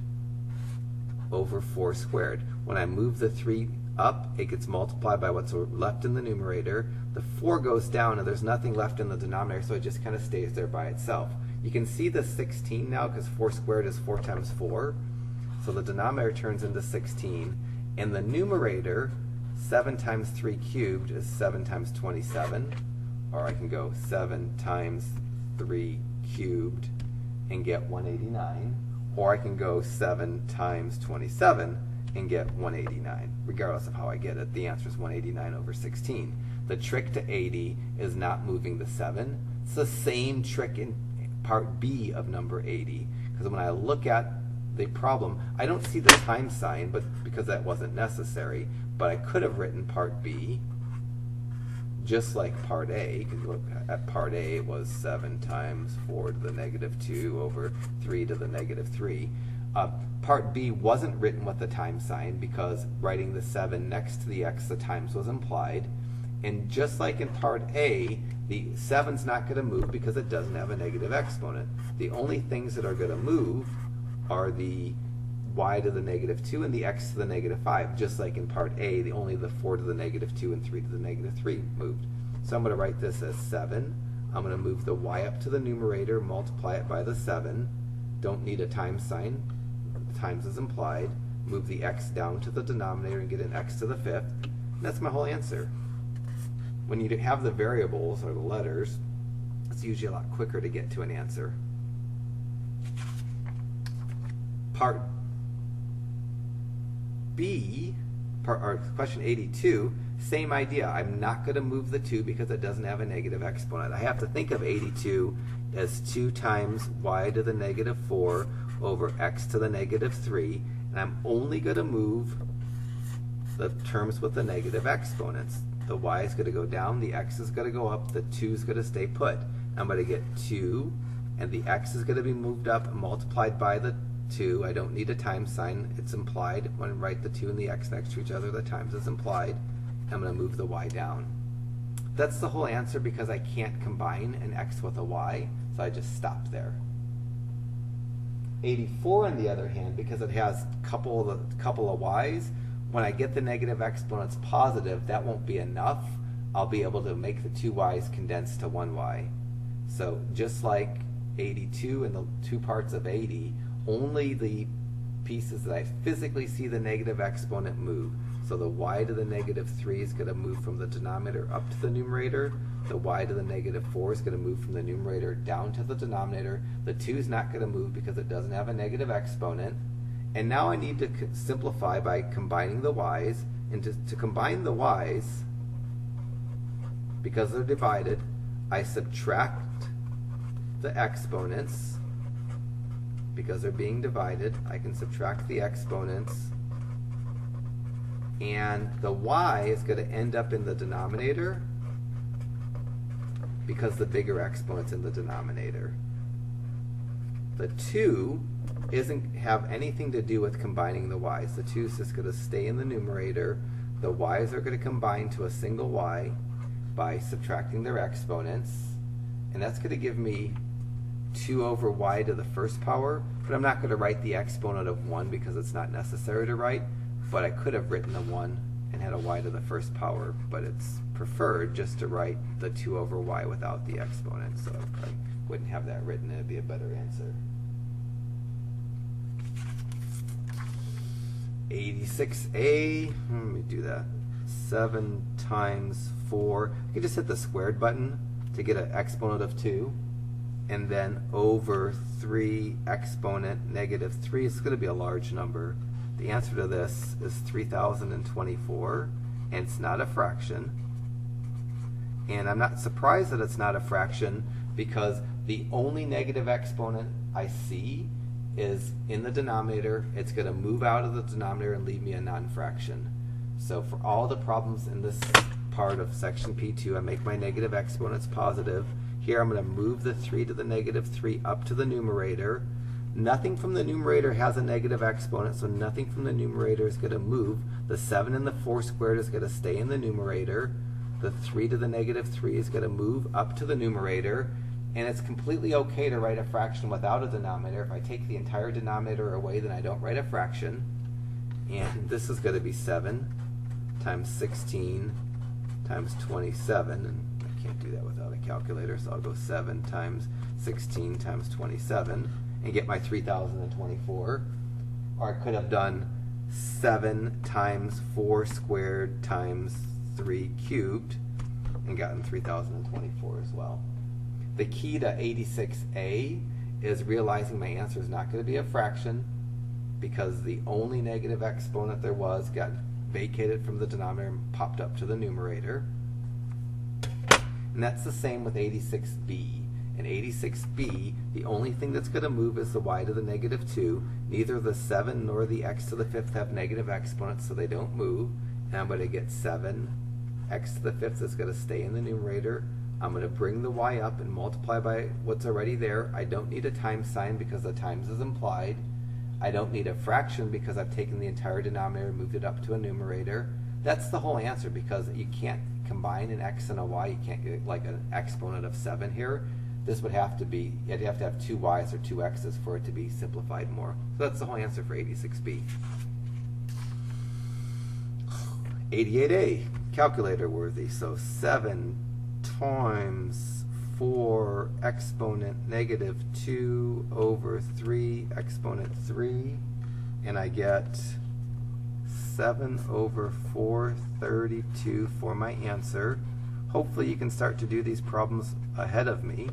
over 4 squared. When I move the 3 up, it gets multiplied by what's left in the numerator. The 4 goes down and there's nothing left in the denominator, so it just kind of stays there by itself. You can see the 16 now because 4 squared is 4 times 4. So the denominator turns into 16. And the numerator, 7 times 3 cubed is 7 times 27. Or I can go 7 times 3 cubed and get 189. Or I can go 7 times 27 and get 189. Regardless of how I get it, the answer is 189 over 16. The trick to 80 is not moving the 7. It's the same trick in part B of number 80. Because when I look at the problem, I don't see the times sign, but because that wasn't necessary. But I could have written part B just like part A, because look at part A, it was 7 times 4 to the negative 2 over 3 to the negative 3. Part B wasn't written with the times sign because writing the 7 next to the x, the times was implied. And just like in part A, the 7's not going to move because it doesn't have a negative exponent. The only things that are going to move are the y to the negative 2 and the x to the negative 5. Just like in part A, only the 4 to the negative 2 and 3 to the negative 3 moved. So I'm going to write this as 7. I'm going to move the y up to the numerator, multiply it by the 7. Don't need a times sign. Times is implied. Move the x down to the denominator and get an x to the 5th. And that's my whole answer. When you have the variables or the letters, it's usually a lot quicker to get to an answer. Part B, or question 82, same idea. I'm not going to move the 2 because it doesn't have a negative exponent. I have to think of 82 as 2 times y to the negative 4 over x to the negative 3, and I'm only going to move the terms with the negative exponents. The y is going to go down, the x is going to go up, the 2 is going to stay put. I'm going to get 2, and the x is going to be moved up and multiplied by the 2. I don't need a times sign, it's implied. When I write the 2 and the x next to each other, the times is implied. I'm going to move the y down. That's the whole answer because I can't combine an x with a y, so I just stop there. 84, on the other hand, because it has a couple of y's, when I get the negative exponents positive, that won't be enough. I'll be able to make the 2 y's condense to 1 y. So just like 82 and the 2 parts of 80, only the pieces that I physically see the negative exponent move. So the y to the negative 3 is going to move from the denominator up to the numerator. The y to the negative 4 is going to move from the numerator down to the denominator. The 2 is not going to move because it doesn't have a negative exponent. And now I need to simplify by combining the y's. And to combine the y's, because they're divided, I subtract the exponents. Because they're being divided, I can subtract the exponents. And the y is going to end up in the denominator because the bigger exponent's in the denominator. The 2 doesn't have anything to do with combining the y's. The 2 is just going to stay in the numerator. The y's are going to combine to a single y by subtracting their exponents. And that's going to give me 2 over y to the first power. But I'm not going to write the exponent of 1 because it's not necessary to write. But I could have written a 1 and had a y to the first power. But it's preferred just to write the 2 over y without the exponent. So I wouldn't have that written. It would be a better answer. 86a, let me do that. 7 times 4. I can just hit the squared button to get an exponent of 2. and then over 3 exponent negative 3. It's going to be a large number. The answer to this is 3024, and it's not a fraction. And I'm not surprised that it's not a fraction, because the only negative exponent I see is in the denominator. It's going to move out of the denominator and leave me a non-fraction. So for all the problems in this part of section P2, I make my negative exponents positive. Here I'm going to move the 3 to the negative 3 up to the numerator. Nothing from the numerator has a negative exponent, so nothing from the numerator is going to move. The 7 and the 4 squared is going to stay in the numerator. The 3 to the negative 3 is going to move up to the numerator. And it's completely okay to write a fraction without a denominator. If I take the entire denominator away, then I don't write a fraction. And this is going to be 7 times 16 times 27. And I can't do that without a calculator, so I'll go 7 times 16 times 27 and get my 3024. Or I could have done 7 times 4 squared times 3 cubed and gotten 3024 as well. The key to 86A is realizing my answer is not going to be a fraction, because the only negative exponent there was got vacated from the denominator and popped up to the numerator. And that's the same with 86B. In 86B, the only thing that's going to move is the y to the negative 2. Neither the 7 nor the x to the 5th have negative exponents, so they don't move. And I'm going to get 7 x to the 5th is going to stay in the numerator. I'm going to bring the y up and multiply by what's already there. I don't need a times sign because the times is implied. I don't need a fraction because I've taken the entire denominator and moved it up to a numerator. That's the whole answer, because you can't combine an x and a y. You can't get like an exponent of 7 here. This would have to be, you'd have to have 2 y's or 2 x's for it to be simplified more. So that's the whole answer for 86B. 88A, calculator worthy. So 7 times 4 exponent negative 2 over 3 exponent 3, and I get 7 over 432 for my answer. Hopefully you can start to do these problems ahead of me.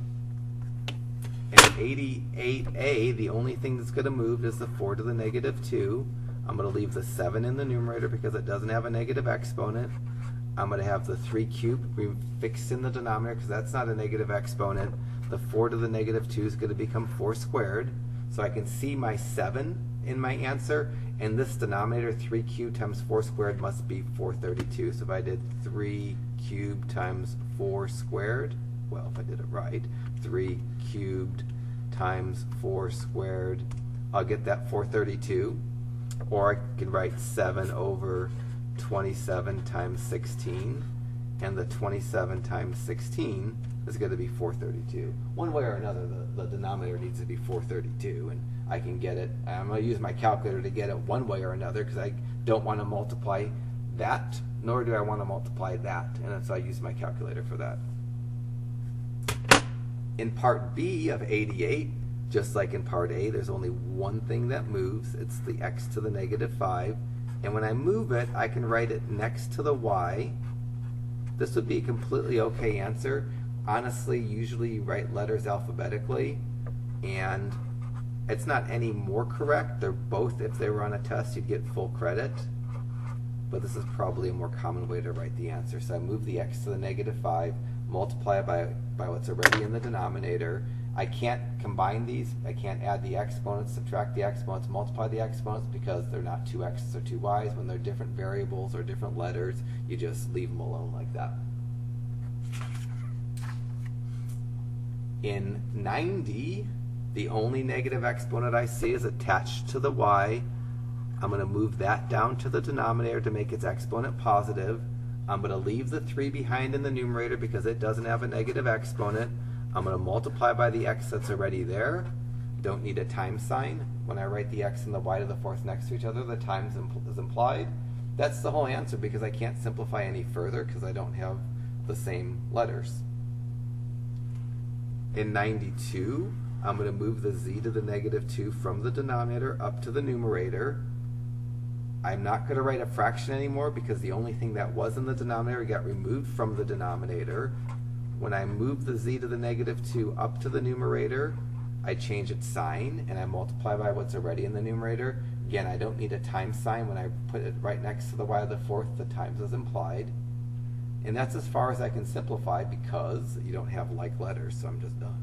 And 88A, the only thing that's going to move is the 4 to the negative 2. I'm going to leave the 7 in the numerator because it doesn't have a negative exponent. I'm going to have the 3 cubed fixed in the denominator because that's not a negative exponent. The 4 to the negative 2 is going to become 4 squared. So I can see my 7 in my answer, and this denominator, 3 cubed times 4 squared, must be 432. So if I did 3 cubed times 4 squared, well, if I did it right, 3 cubed times 4 squared, I'll get that 432. Or I can write 7 over 27 times 16, and the 27 times 16 is going to be 432. One way or another, the denominator needs to be 432, and I can get it. I'm going to use my calculator to get it one way or another, because I don't want to multiply that, nor do I want to multiply that, and so I use my calculator for that. In part B of 88, just like in part A, there's only one thing that moves. It's the x to the negative 5. And when I move it, I can write it next to the y. This would be a completely okay answer. Honestly, usually you write letters alphabetically, and it's not any more correct. They're both, if they were on a test, you'd get full credit. But this is probably a more common way to write the answer. So I move the x to the negative 5, multiply it by what's already in the denominator. I can't combine these. I can't add the exponents, subtract the exponents, multiply the exponents, because they're not 2 x's or 2 y's. When they're different variables or different letters, you just leave them alone like that. In 90, the only negative exponent I see is attached to the y. I'm going to move that down to the denominator to make its exponent positive. I'm going to leave the 3 behind in the numerator because it doesn't have a negative exponent. I'm going to multiply by the x that's already there. Don't need a times sign. When I write the x and the y to the 4th next to each other, the times is implied. That's the whole answer, because I can't simplify any further because I don't have the same letters. In 92, I'm going to move the z to the negative 2 from the denominator up to the numerator. I'm not going to write a fraction anymore because the only thing that was in the denominator got removed from the denominator. when I move the z to the negative 2 up to the numerator, I change its sign and I multiply by what's already in the numerator. Again, I don't need a times sign. When I put it right next to the y to the fourth, the times is implied. And that's as far as I can simplify because you don't have like letters, so I'm just done.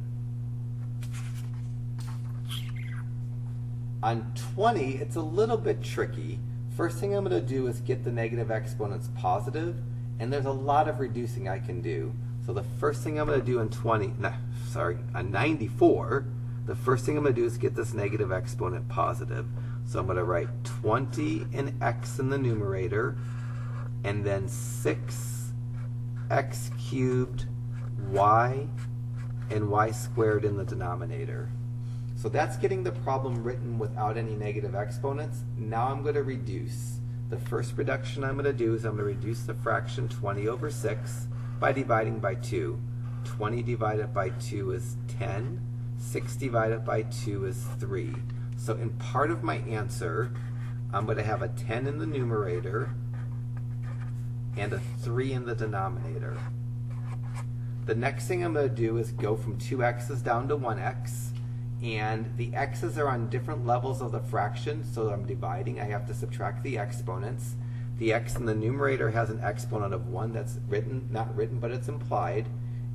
On 20, it's a little bit tricky. First thing I'm going to do is get the negative exponents positive, and there's a lot of reducing I can do. So the first thing I'm going to do on 94, the first thing I'm going to do is get this negative exponent positive. So I'm going to write 20 and x in the numerator, and then 6x cubed y and y squared in the denominator. So that's getting the problem written without any negative exponents. Now I'm going to reduce. The first reduction I'm going to do is I'm going to reduce the fraction 20 over 6 by dividing by 2. 20 divided by 2 is 10. 6 divided by 2 is 3. So in part of my answer, I'm going to have a 10 in the numerator and a 3 in the denominator. The next thing I'm going to do is go from 2 x's down to 1x. And the x's are on different levels of the fraction, so I'm dividing. I have to subtract the exponents. The x in the numerator has an exponent of 1 that's written, not written, but it's implied.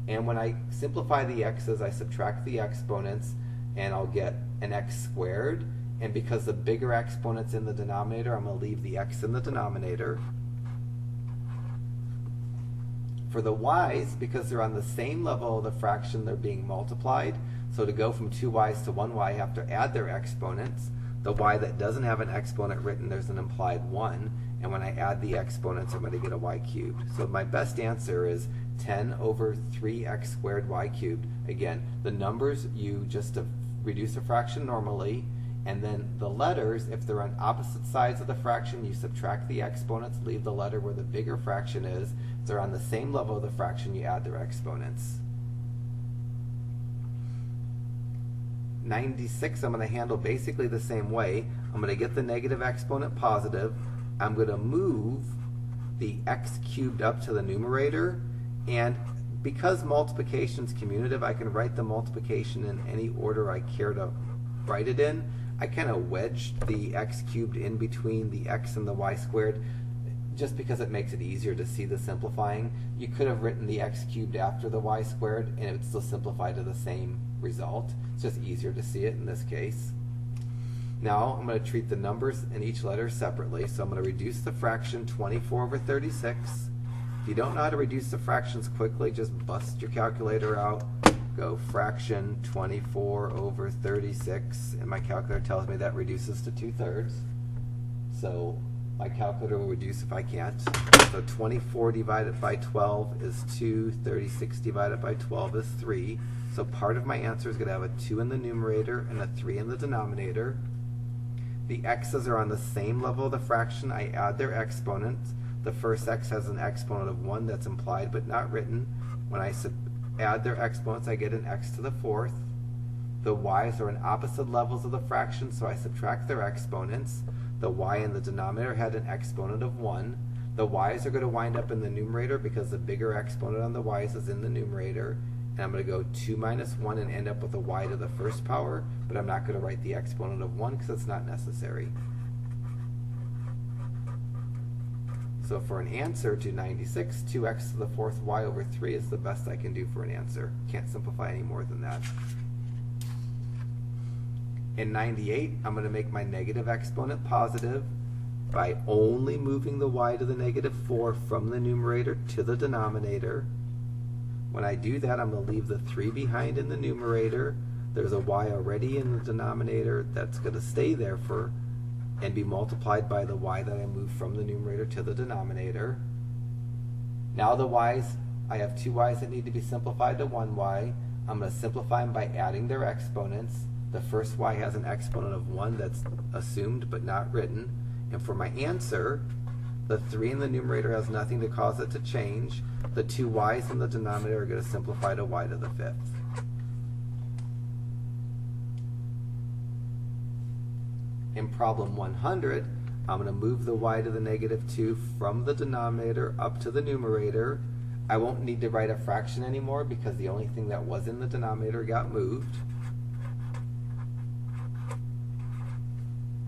And when I simplify the x's, I subtract the exponents, and I'll get an x squared. And because the bigger exponent's in the denominator, I'm going to leave the x in the denominator. For the y's, because they're on the same level of the fraction, they're being multiplied. So to go from 2y's to 1y, I have to add their exponents. The y that doesn't have an exponent written, there's an implied 1. And when I add the exponents, I'm going to get a y cubed. So my best answer is 10 over 3x squared y cubed. Again, the numbers, you just reduce a fraction normally. And then the letters, if they're on opposite sides of the fraction, you subtract the exponents, leave the letter where the bigger fraction is. If they're on the same level of the fraction, you add their exponents. 96, I'm going to handle basically the same way. I'm going to get the negative exponent positive. I'm going to move the x cubed up to the numerator. And because multiplication is commutative, I can write the multiplication in any order I care to write it in. I kind of wedged the x cubed in between the x and the y squared just because it makes it easier to see the simplifying. You could have written the x cubed after the y squared and it would still simplify to the same result. It's just easier to see it in this case. Now I'm going to treat the numbers in each letter separately. So I'm going to reduce the fraction 24 over 36. If you don't know how to reduce the fractions quickly, just bust your calculator out. Go fraction 24 over 36, and my calculator tells me that reduces to 2/3. So my calculator will reduce if I can't. So 24 divided by 12 is 2, 36 divided by 12 is 3. So part of my answer is going to have a 2 in the numerator and a 3 in the denominator. The x's are on the same level of the fraction. I add their exponents. The first x has an exponent of 1 that's implied but not written. When I add their exponents, I get an x to the fourth. The y's are in opposite levels of the fraction, so I subtract their exponents. The y in the denominator had an exponent of 1. The y's are going to wind up in the numerator because the bigger exponent on the y's is in the numerator. And I'm going to go 2 minus 1 and end up with a y to the first power, but I'm not going to write the exponent of 1 because it's not necessary. So for an answer to 96, 2x to the fourth y over 3 is the best I can do for an answer. Can't simplify any more than that. In 98, I'm going to make my negative exponent positive by only moving the y to the negative 4 from the numerator to the denominator. When I do that, I'm going to leave the 3 behind in the numerator. There's a y already in the denominator that's going to stay there for and be multiplied by the y that I moved from the numerator to the denominator. Now the y's, I have 2 y's that need to be simplified to 1 y. I'm going to simplify them by adding their exponents. The first y has an exponent of 1 that's assumed but not written. And for my answer, the 3 in the numerator has nothing to cause it to change. The 2 y's in the denominator are going to simplify to y to the 5th. In problem 100, I'm going to move the y to the negative 2 from the denominator up to the numerator. I won't need to write a fraction anymore because the only thing that was in the denominator got moved.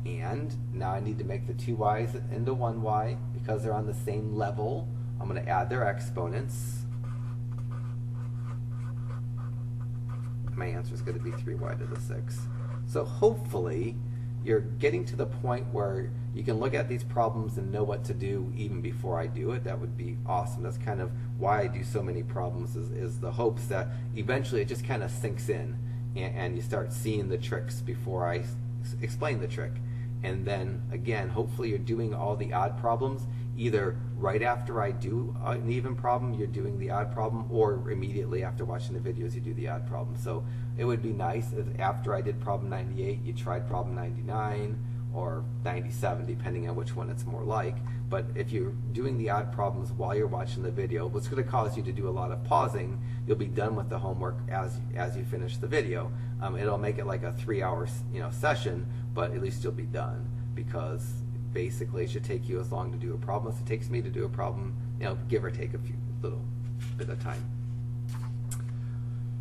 And now I need to make the two y's into one y because they're on the same level. I'm going to add their exponents. My answer is going to be 3y to the 6. So hopefully you're getting to the point where you can look at these problems and know what to do even before I do it. That would be awesome. That's kind of why I do so many problems, is the hopes that eventually it just kind of sinks in and you start seeing the tricks before I explain the trick. And then again, hopefully you're doing all the odd problems either right after I do an even problem, you're doing the odd problem, or immediately after watching the videos you do the odd problem. So it would be nice if after I did problem 98 you tried problem 99 or 97, depending on which one it's more like. But if you're doing the odd problems while you're watching the video, what's going to cause you to do a lot of pausing, you'll be done with the homework as you finish the video. It'll make it like a 3-hour session, but at least you'll be done, because basically it should take you as long to do a problem as it takes me to do a problem, give or take a little bit of time.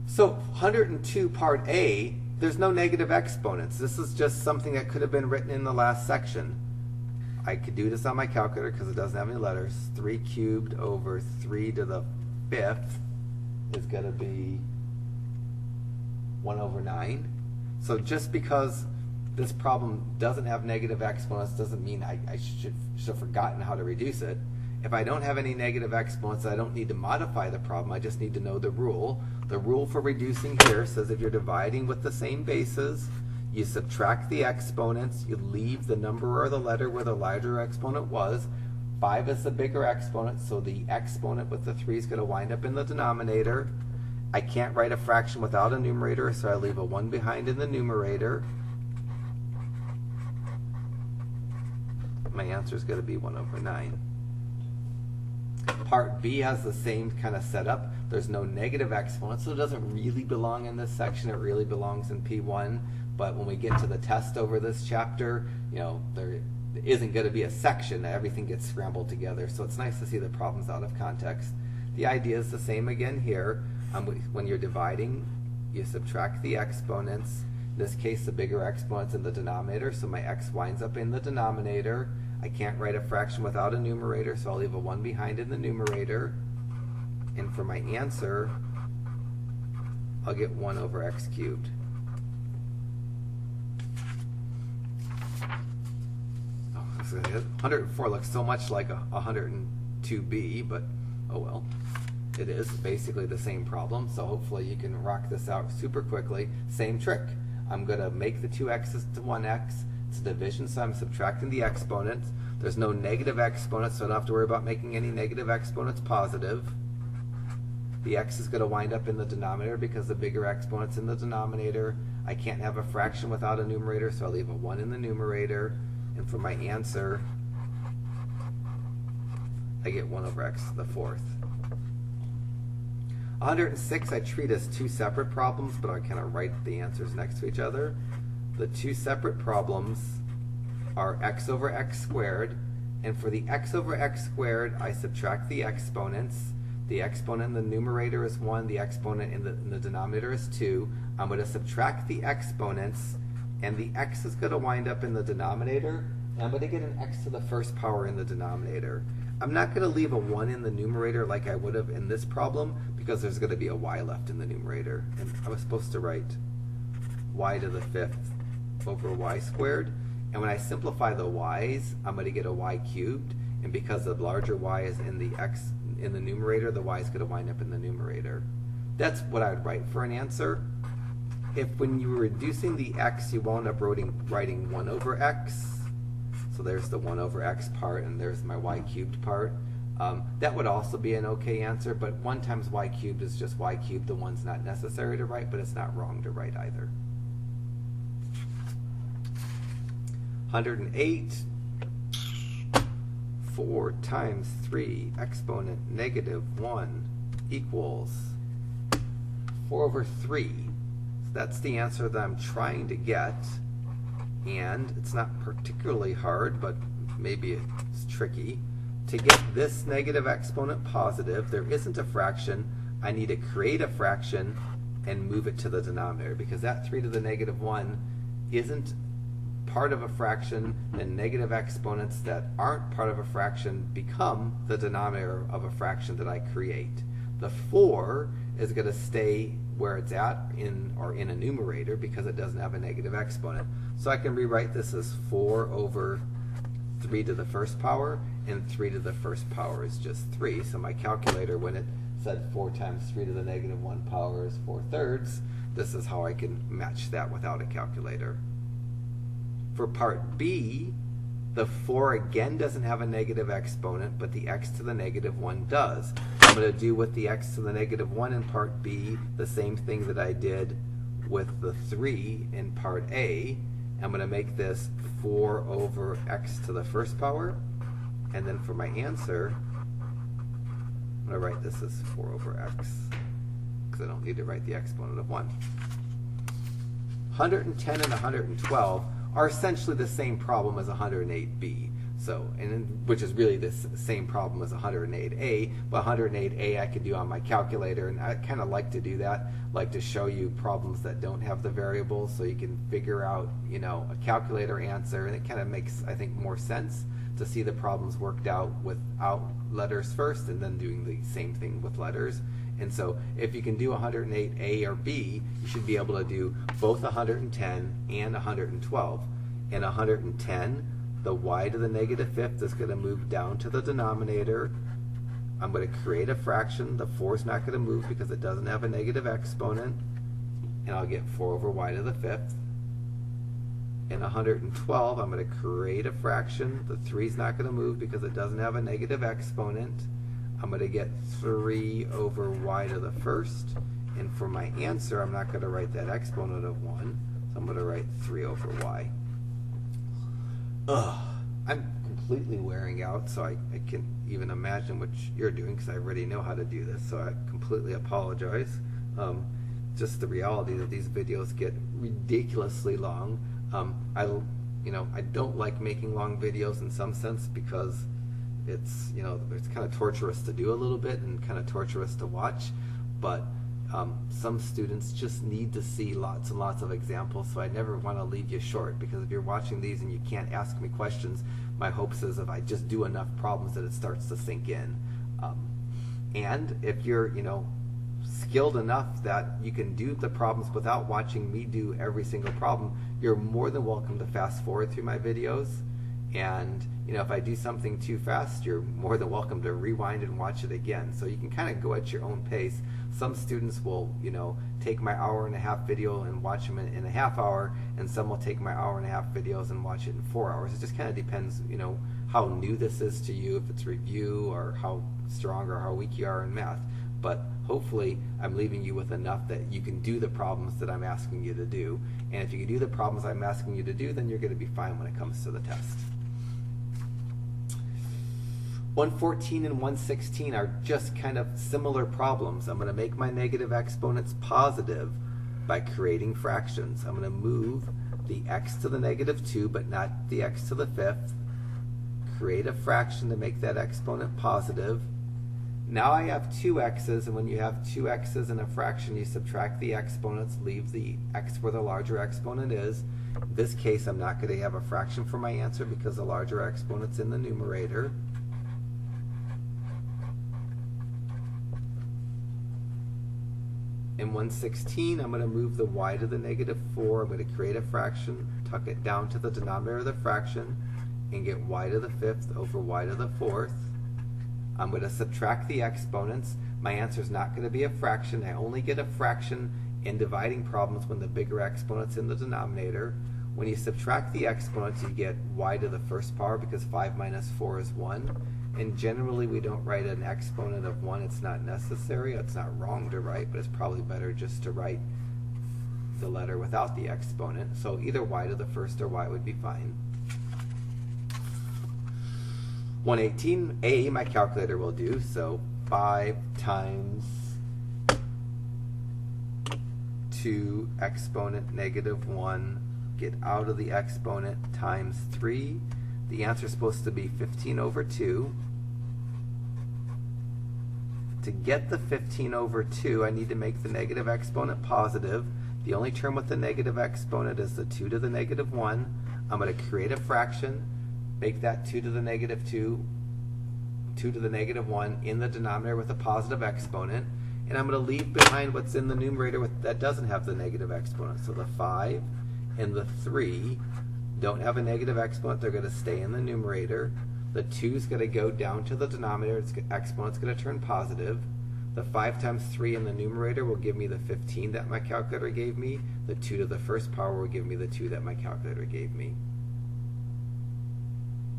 So 102 part A, there's no negative exponents. This is just something that could have been written in the last section. I could do this on my calculator because it doesn't have any letters. 3 cubed over 3 to the 5th is going to be 1 over 9. So just because this problem doesn't have negative exponents doesn't mean I should have forgotten how to reduce it. If I don't have any negative exponents, I don't need to modify the problem. I just need to know the rule. The rule for reducing here says if you're dividing with the same bases, you subtract the exponents, you leave the number or the letter where the larger exponent was. 5 is the bigger exponent, so the exponent with the 3 is going to wind up in the denominator. I can't write a fraction without a numerator, so I leave a 1 behind in the numerator. My answer is going to be 1 over 9. Part B has the same kind of setup. There's no negative exponents, so it doesn't really belong in this section. It really belongs in P1. But when we get to the test over this chapter, there isn't going to be a section. Everything gets scrambled together. So it's nice to see the problems out of context. The idea is the same again here. When you're dividing, you subtract the exponents. In this case, the bigger exponent's in the denominator, so my x winds up in the denominator. I can't write a fraction without a numerator, so I'll leave a 1 behind in the numerator. And for my answer, I'll get 1 over x cubed. Oh, 104 looks so much like 102b, but oh well. It is basically the same problem, so hopefully you can rock this out super quickly. Same trick. I'm going to make the 2x's to 1x. It's a division, so I'm subtracting the exponents. There's no negative exponents, so I don't have to worry about making any negative exponents positive. The x is going to wind up in the denominator because the bigger exponent's in the denominator. I can't have a fraction without a numerator, so I'll leave a 1 in the numerator. And for my answer, I get 1 over x to the 4th. 106 I treat as two separate problems, but I kind of write the answers next to each other. The two separate problems are x over x squared, and for the x over x squared, I subtract the exponents. The exponent in the numerator is 1, the exponent in the denominator is 2. I'm going to subtract the exponents, and the x is going to wind up in the denominator, and I'm going to get an x to the first power in the denominator. I'm not going to leave a 1 in the numerator like I would have in this problem, because there's going to be a y left in the numerator. And I was supposed to write y to the 5th over y squared. And when I simplify the y's, I'm going to get a y cubed. And because the larger y is in the x in the numerator, the y is going to wind up in the numerator. That's what I would write for an answer. If when you were reducing the x, you wound up writing 1 over x, so there's the 1 over x part, and there's my y cubed part. That would also be an okay answer, but 1 times y cubed is just y cubed. The 1's not necessary to write, but it's not wrong to write either. 108, 4 times 3 exponent negative 1 equals 4 over 3. So that's the answer that I'm trying to get. And it's not particularly hard, but maybe it's tricky. to get this negative exponent positive, there isn't a fraction. I need to create a fraction and move it to the denominator, because that 3 to the negative 1 isn't part of a fraction, and negative exponents that aren't part of a fraction become the denominator of a fraction that I create. The 4 is going to stay where it's at in a numerator because it doesn't have a negative exponent. So I can rewrite this as 4 over 3 to the first power, and 3 to the first power is just 3. So my calculator, when it said 4 times 3 to the negative 1 power is 4/3, this is how I can match that without a calculator. For part B, the 4 again doesn't have a negative exponent, but the x to the negative 1 does. I'm going to do with the x to the negative 1 in part B the same thing that I did with the 3 in part A. I'm going to make this 4 over x to the first power, and then for my answer, I'm going to write this as 4 over x, because I don't need to write the exponent of 1. 110 and 112 are essentially the same problem as 108b. So, which is really the same problem as 108a, but 108a I can do on my calculator, and I kind of like to do that, like to show you problems that don't have the variables, so you can figure out, a calculator answer, and it kind of makes, I think, more sense to see the problems worked out without letters first, and then doing the same thing with letters. And so, if you can do 108a or b, you should be able to do both 110 and 112. In 110, the y to the negative 5th is going to move down to the denominator. I'm going to create a fraction. The 4 is not going to move because it doesn't have a negative exponent. And I'll get 4 over y to the 5th. In 112, I'm going to create a fraction. The 3 is not going to move because it doesn't have a negative exponent. I'm going to get 3 over y to the 1st. And for my answer, I'm not going to write that exponent of 1. So I'm going to write 3 over y. I'm completely wearing out, so I can even imagine what you're doing, because I already know how to do this, so I completely apologize. Just the reality that these videos get ridiculously long. I don't like making long videos in some sense, because it's kind of torturous to do a little bit and kind of torturous to watch, but some students just need to see lots and lots of examples, so I never want to leave you short, because if you're watching these and you can't ask me questions, my hopes is if I just do enough problems that it starts to sink in. And if you're skilled enough that you can do the problems without watching me do every single problem, you're more than welcome to fast forward through my videos. And if I do something too fast, you're more than welcome to rewind and watch it again. So you can kind of go at your own pace. Some students will, take my hour-and-a-half video and watch them in a half hour, and some will take my hour-and-a-half videos and watch it in 4 hours. It just kind of depends, how new this is to you, if it's review, or how strong or how weak you are in math. But hopefully I'm leaving you with enough that you can do the problems that I'm asking you to do. And if you can do the problems I'm asking you to do, then you're going to be fine when it comes to the test. 114 and 116 are just kind of similar problems. I'm going to make my negative exponents positive by creating fractions. I'm going to move the x to the negative 2, but not the x to the 5th. Create a fraction to make that exponent positive. Now I have 2 x's, and when you have 2 x's in a fraction, you subtract the exponents, leave the x where the larger exponent is. In this case, I'm not going to have a fraction for my answer because the larger exponent's in the numerator. In 116, I'm going to move the y to the negative 4. I'm going to create a fraction, tuck it down to the denominator of the fraction, and get y to the 5th over y to the 4th. I'm going to subtract the exponents. My answer is not going to be a fraction. I only get a fraction in dividing problems when the bigger exponent's in the denominator. When you subtract the exponents, you get y to the first power, because 5 minus 4 is 1. And generally, we don't write an exponent of 1. It's not necessary. It's not wrong to write, but it's probably better just to write the letter without the exponent. So either y to the first or y would be fine. 118a, my calculator will do. So 5 times 2 exponent negative 1, get out of the exponent, times 3. The answer is supposed to be 15 over 2. To get the 15 over 2, I need to make the negative exponent positive. The only term with the negative exponent is the 2 to the negative 1. I'm going to create a fraction, make that 2 to the negative 2, 2 to the negative 1 in the denominator with a positive exponent. And I'm going to leave behind what's in the numerator that doesn't have the negative exponent. So the 5 and the 3 don't have a negative exponent. They're going to stay in the numerator. The 2 is going to go down to the denominator. Its exponent's going to turn positive. The 5 times 3 in the numerator will give me the 15 that my calculator gave me. The 2 to the first power will give me the 2 that my calculator gave me.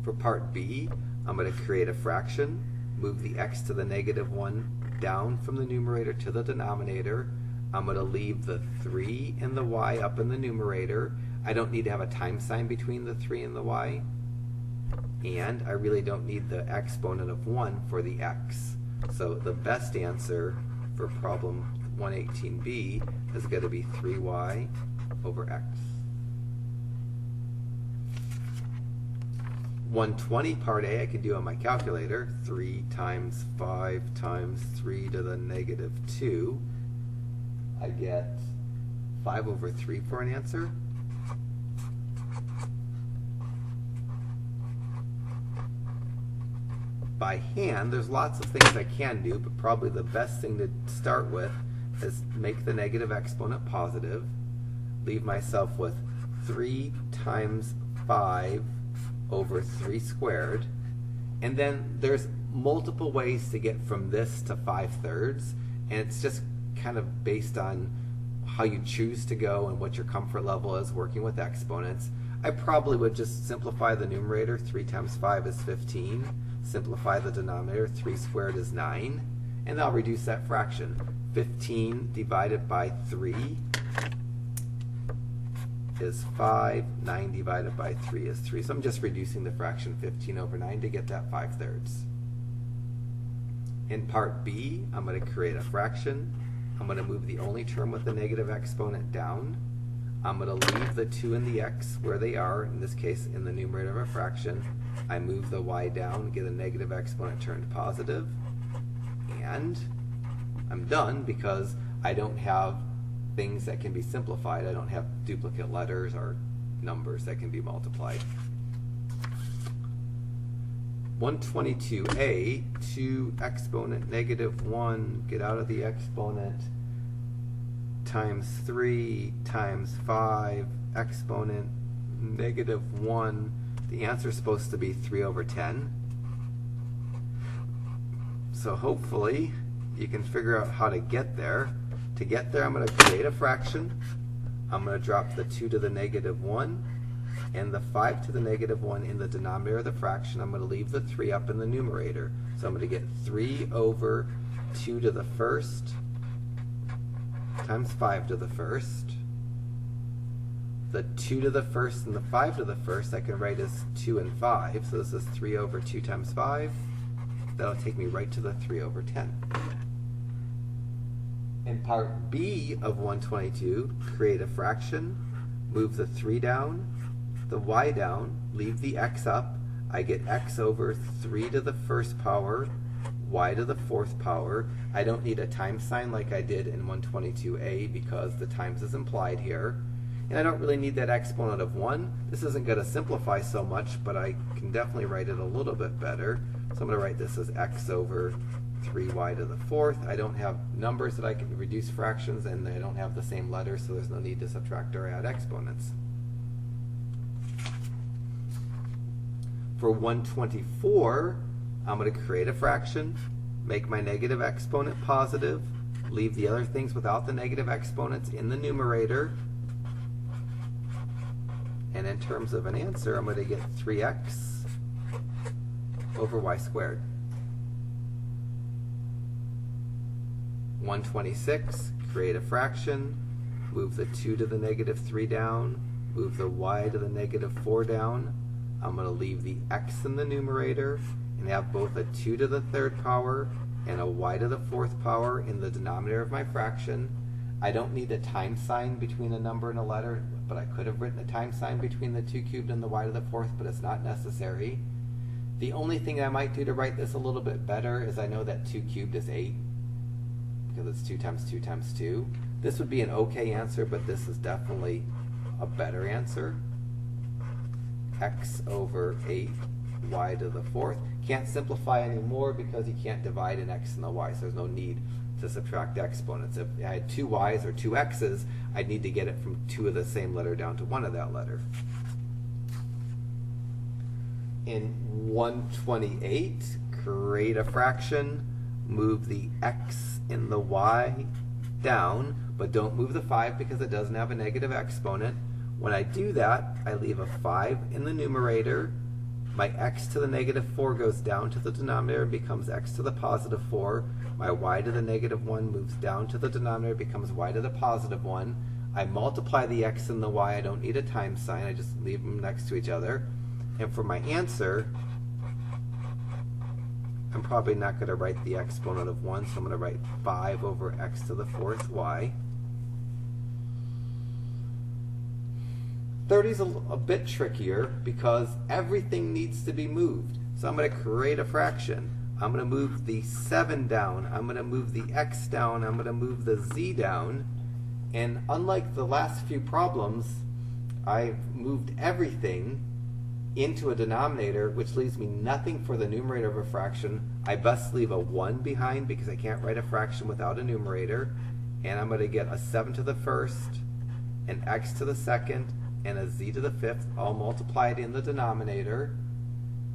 For part B, I'm going to create a fraction, move the x to the negative 1 down from the numerator to the denominator. I'm going to leave the 3 and the y up in the numerator. I don't need to have a time sign between the 3 and the y. And I really don't need the exponent of 1 for the x. So the best answer for problem 118b is going to be 3y over x. 120 part A I can do on my calculator. 3 times 5 times 3 to the negative 2. I get 5 over 3 for an answer. By hand, there's lots of things I can do, but probably the best thing to start with is make the negative exponent positive, leave myself with 3 times 5 over 3 squared, and then there's multiple ways to get from this to 5/3, and it's just kind of based on how you choose to go and what your comfort level is working with exponents. I probably would just simplify the numerator. 3 times 5 is 15. Simplify the denominator. 3 squared is 9. And I'll reduce that fraction. 15 divided by 3 is 5. 9 divided by 3 is 3. So I'm just reducing the fraction 15 over 9 to get that 5/3. In part B, I'm going to create a fraction. I'm going to move the only term with the negative exponent down. I'm going to leave the 2 and the x where they are, in this case in the numerator of a fraction. I move the y down, get a negative exponent turned positive, and I'm done because I don't have things that can be simplified. I don't have duplicate letters or numbers that can be multiplied. 122a, 2 exponent negative 1, get out of the exponent, times 3 times 5, exponent negative 1. The answer is supposed to be 3 over 10. So hopefully you can figure out how to get there. To get there, I'm going to create a fraction. I'm going to drop the 2 to the negative 1 and the 5 to the negative 1 in the denominator of the fraction. I'm going to leave the 3 up in the numerator. So I'm going to get 3 over 2 to the first times 5 to the first. The 2 to the first and the 5 to the first I can write as 2 and 5. So this is 3 over 2 times 5. That'll take me right to the 3 over 10. In part B of 122, create a fraction, move the 3 down, the y down, leave the x up. I get x over 3 to the first power, y to the fourth power. I don't need a times sign like I did in 122a because the times is implied here. And I don't really need that exponent of 1. This isn't going to simplify so much, but I can definitely write it a little bit better. So I'm going to write this as x over 3y to the fourth. I don't have numbers that I can reduce fractions, and I don't have the same letters, so there's no need to subtract or add exponents. For 124, I'm going to create a fraction, make my negative exponent positive, leave the other things without the negative exponents in the numerator, and in terms of an answer, I'm going to get 3x over y squared. 126, create a fraction, move the 2 to the negative 3 down, move the y to the negative 4 down. I'm going to leave the x in the numerator and have both a 2 to the third power and a y to the fourth power in the denominator of my fraction. I don't need a times sign between a number and a letter, but I could have written a times sign between the 2 cubed and the y to the fourth, but it's not necessary. The only thing I might do to write this a little bit better is I know that 2 cubed is 8, because it's 2 times 2 times 2. This would be an okay answer, but this is definitely a better answer. X over 8 y to the 4th. Can't simplify anymore because you can't divide an x and a y, so there's no need to subtract exponents. If I had 2 y's or 2 x's, I'd need to get it from 2 of the same letter down to 1 of that letter. In 128, create a fraction, move the x and the y down, but don't move the 5 because it doesn't have a negative exponent. When I do that, I leave a 5 in the numerator. My x to the negative 4 goes down to the denominator and becomes x to the positive 4. My y to the negative 1 moves down to the denominator, becomes y to the positive 1. I multiply the x and the y. I don't need a times sign. I just leave them next to each other. And for my answer, I'm probably not going to write the exponent of 1, so I'm going to write 5 over x to the 4th y. 30 is a bit trickier because everything needs to be moved. So I'm going to create a fraction. I'm going to move the 7 down. I'm going to move the x down. I'm going to move the z down. And unlike the last few problems, I've moved everything into a denominator, which leaves me nothing for the numerator of a fraction. I best leave a 1 behind because I can't write a fraction without a numerator. And I'm going to get a 7 to the 1st, an x to the 2nd, and a z to the 5th, all multiplied in the denominator.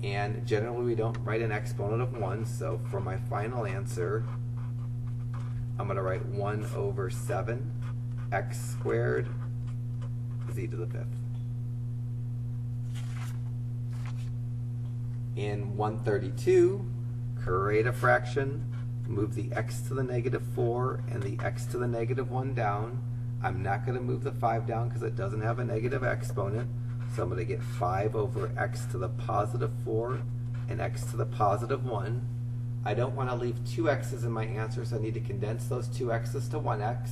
And generally we don't write an exponent of 1, so for my final answer, I'm going to write 1 over 7 x squared z to the 5th. In 132, create a fraction, move the x to the negative 4 and the x to the negative 1 down. I'm not going to move the 5 down because it doesn't have a negative exponent. So I'm going to get 5 over x to the positive 4 and x to the positive 1. I don't want to leave 2 x's in my answer, so I need to condense those 2 x's to 1x.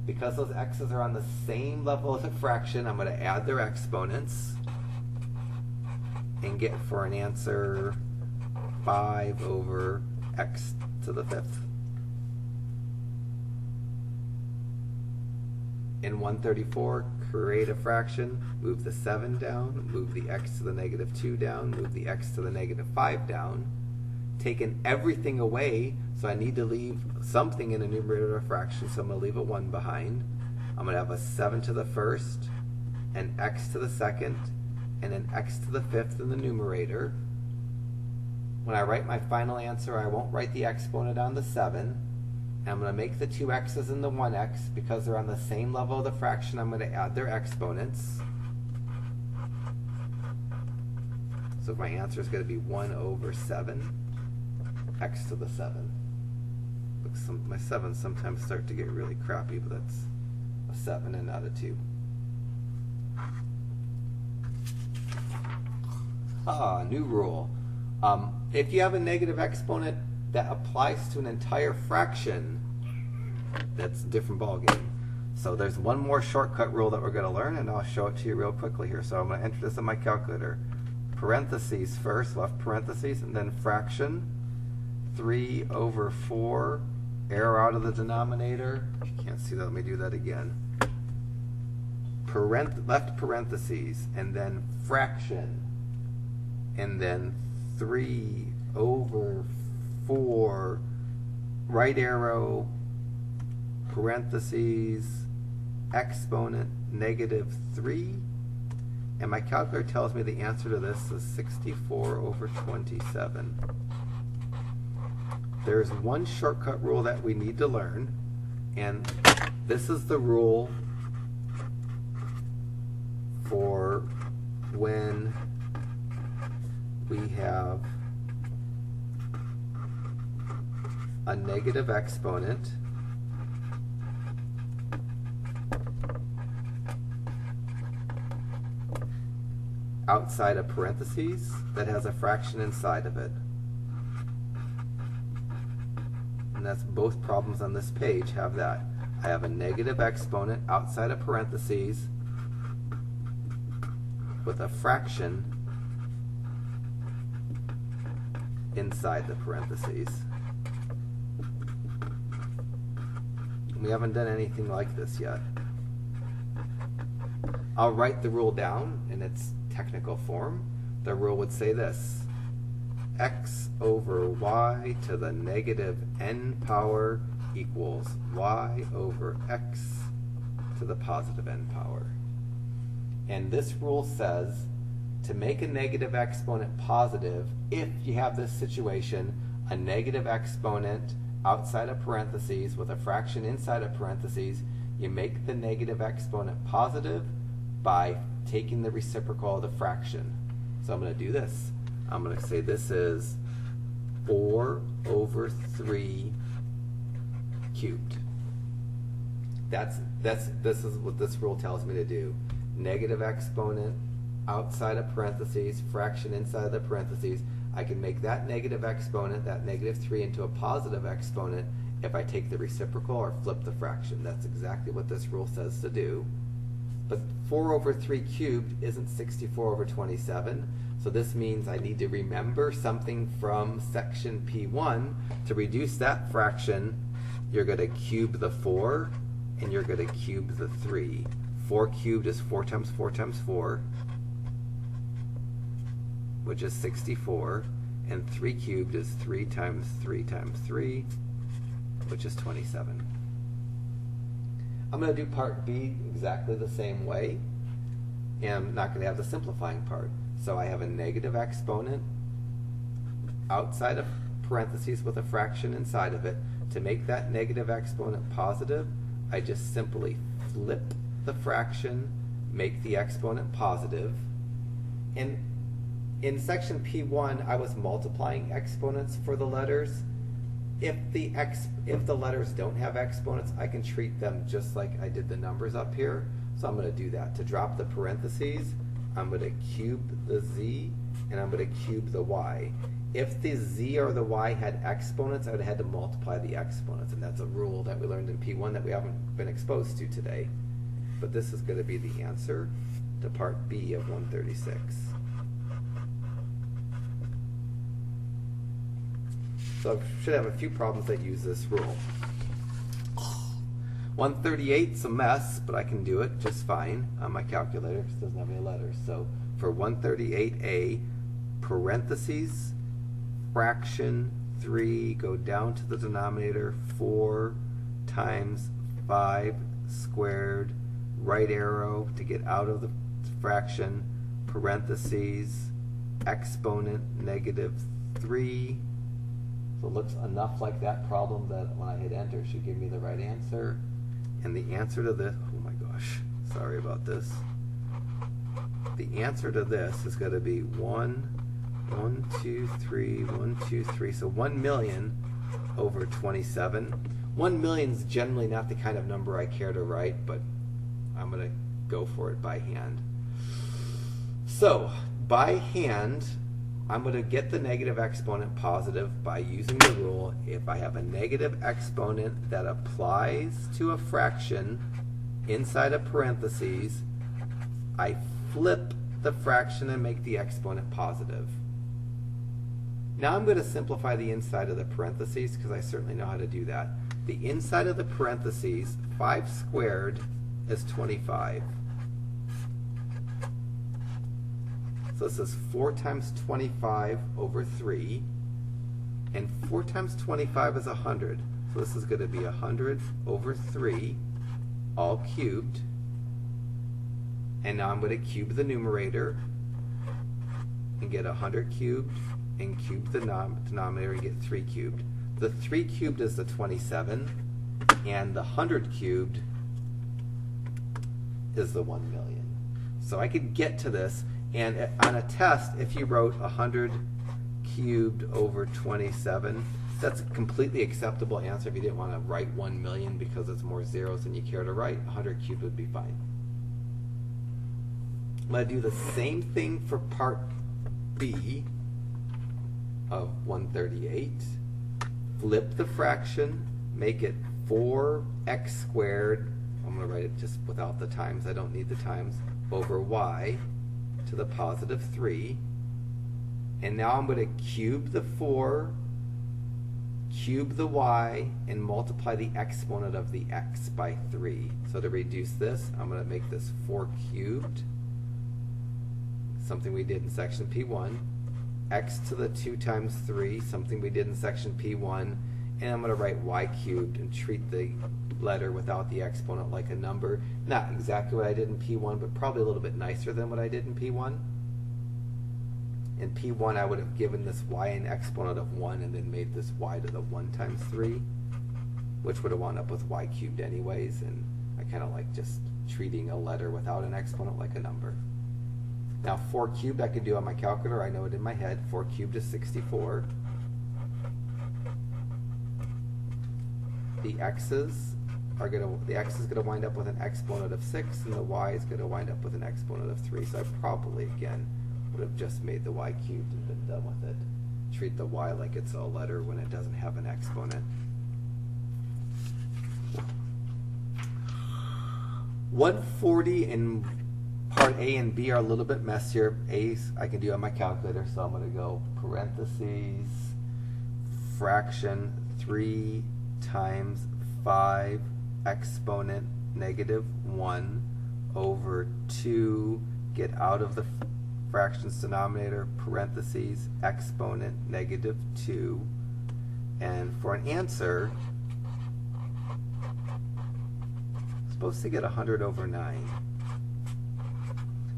Because those x's are on the same level as a fraction, I'm going to add their exponents and get for an answer 5 over x to the 5th. In 134, create a fraction, move the 7 down, move the x to the negative 2 down, move the x to the negative 5 down. Taken everything away, so I need to leave something in a numerator of a fraction, so I'm going to leave a 1 behind. I'm going to have a 7 to the 1st, an x to the 2nd, and an x to the 5th in the numerator. When I write my final answer, I won't write the exponent on the 7. I'm going to make the 2 x's and the 1x. Because they're on the same level of the fraction, I'm going to add their exponents. So my answer is going to be 1 over 7 x to the 7. My 7s sometimes start to get really crappy, but that's a 7 and not a 2. New rule. If you have a negative exponent that applies to an entire fraction, that's a different ballgame. So there's one more shortcut rule that we're going to learn, and I'll show it to you real quickly here. So I'm going to enter this in my calculator. Parentheses first, left parentheses, and then fraction. 3 over 4, arrow out of the denominator. If you can't see that, let me do that again. Left parentheses, and then fraction. And then 3 over 4, right arrow, parentheses, exponent, negative 3. And my calculator tells me the answer to this is 64 over 27. There's one shortcut rule that we need to learn, and this is the rule for when we have a negative exponent outside of parentheses that has a fraction inside of it. And that's both problems on this page have that. I have a negative exponent outside of parentheses with a fraction inside the parentheses. We haven't done anything like this yet. I'll write the rule down in its technical form. The rule would say this: x over y to the negative n power equals y over x to the positive n power. And this rule says to make a negative exponent positive, if you have this situation, a negative exponent outside of parentheses with a fraction inside of parentheses, you make the negative exponent positive by taking the reciprocal of the fraction. So I'm going to do this. I'm going to say this is 4 over 3 cubed. This is what this rule tells me to do. Negative exponent outside of parentheses, fraction inside of the parentheses. I can make that negative exponent, that negative 3, into a positive exponent if I take the reciprocal or flip the fraction. That's exactly what this rule says to do. But 4 over 3 cubed isn't 64 over 27, so this means I need to remember something from section P1. To reduce that fraction, you're going to cube the 4, and you're going to cube the 3. 4 cubed is 4 times 4 times 4, which is 64, and 3 cubed is 3 times 3 times 3, which is 27. I'm going to do part B exactly the same way, and I'm not going to have the simplifying part. So I have a negative exponent outside of parentheses with a fraction inside of it. To make that negative exponent positive, I just simply flip the fraction, make the exponent positive. And in section P1, I was multiplying exponents for the letters. If the letters don't have exponents, I can treat them just like I did the numbers up here. So I'm going to do that. To drop the parentheses, I'm going to cube the z, and I'm going to cube the y. If the z or the y had exponents, I would have had to multiply the exponents, and that's a rule that we learned in P1 that we haven't been exposed to today. But this is going to be the answer to part B of 136. So I should have a few problems that use this rule. 138's a mess, but I can do it just fine on my calculator because it doesn't have any letters. So for 138A, parentheses, fraction 3, go down to the denominator, 4 times 5 squared, right arrow to get out of the fraction, parentheses, exponent negative 3. So it looks enough like that problem that when I hit enter, it should give me the right answer. And the answer to this, oh my gosh, sorry about this. The answer to this is going to be 1, 2, 3, 1, 2, 3. So 1 million over 27. 1 million is generally not the kind of number I care to write, but I'm going to go for it by hand. So by hand, I'm going to get the negative exponent positive by using the rule. If I have a negative exponent that applies to a fraction inside of parentheses, I flip the fraction and make the exponent positive. Now I'm going to simplify the inside of the parentheses because I certainly know how to do that. The inside of the parentheses, 5 squared is 25. So this is 4 times 25 over 3, and 4 times 25 is 100. So this is going to be 100 over 3, all cubed. And now I'm going to cube the numerator and get 100 cubed, and cube the denominator and get 3 cubed. The 3 cubed is the 27, and the 100 cubed is the 1 million. So I could get to this. And on a test, if you wrote 100 cubed over 27, that's a completely acceptable answer. If you didn't want to write 1 million because it's more zeros than you care to write, 100 cubed would be fine. I'm going to do the same thing for part B of 138. Flip the fraction, make it 4x squared. I'm going to write it just without the times. I don't need the times. Over y to the positive 3, and now I'm going to cube the 4, cube the y and multiply the exponent of the x by 3. So to reduce this, I'm going to make this 4 cubed, something we did in section P1, x to the 2 times 3, something we did in section P1, and I'm going to write y cubed and treat the letter without the exponent like a number. Not exactly what I did in P1, but probably a little bit nicer than what I did in P1. In P1, I would have given this y an exponent of 1 and then made this y to the 1 times 3, which would have wound up with y cubed anyways, and I kind of like just treating a letter without an exponent like a number. Now 4 cubed I can do on my calculator, I know it in my head. 4 cubed is 64. The x is going to wind up with an exponent of 6, and the y is going to wind up with an exponent of 3. So I probably, again, would have just made the y cubed and been done with it. Treat the y like it's a letter when it doesn't have an exponent. 140 and part A and B are a little bit messier. A's I can do on my calculator, so I'm going to go parentheses, fraction 3 times 5 exponent negative 1 over 2, get out of the fractions denominator, parentheses, exponent negative 2, and for an answer, I'm supposed to get 100 over 9.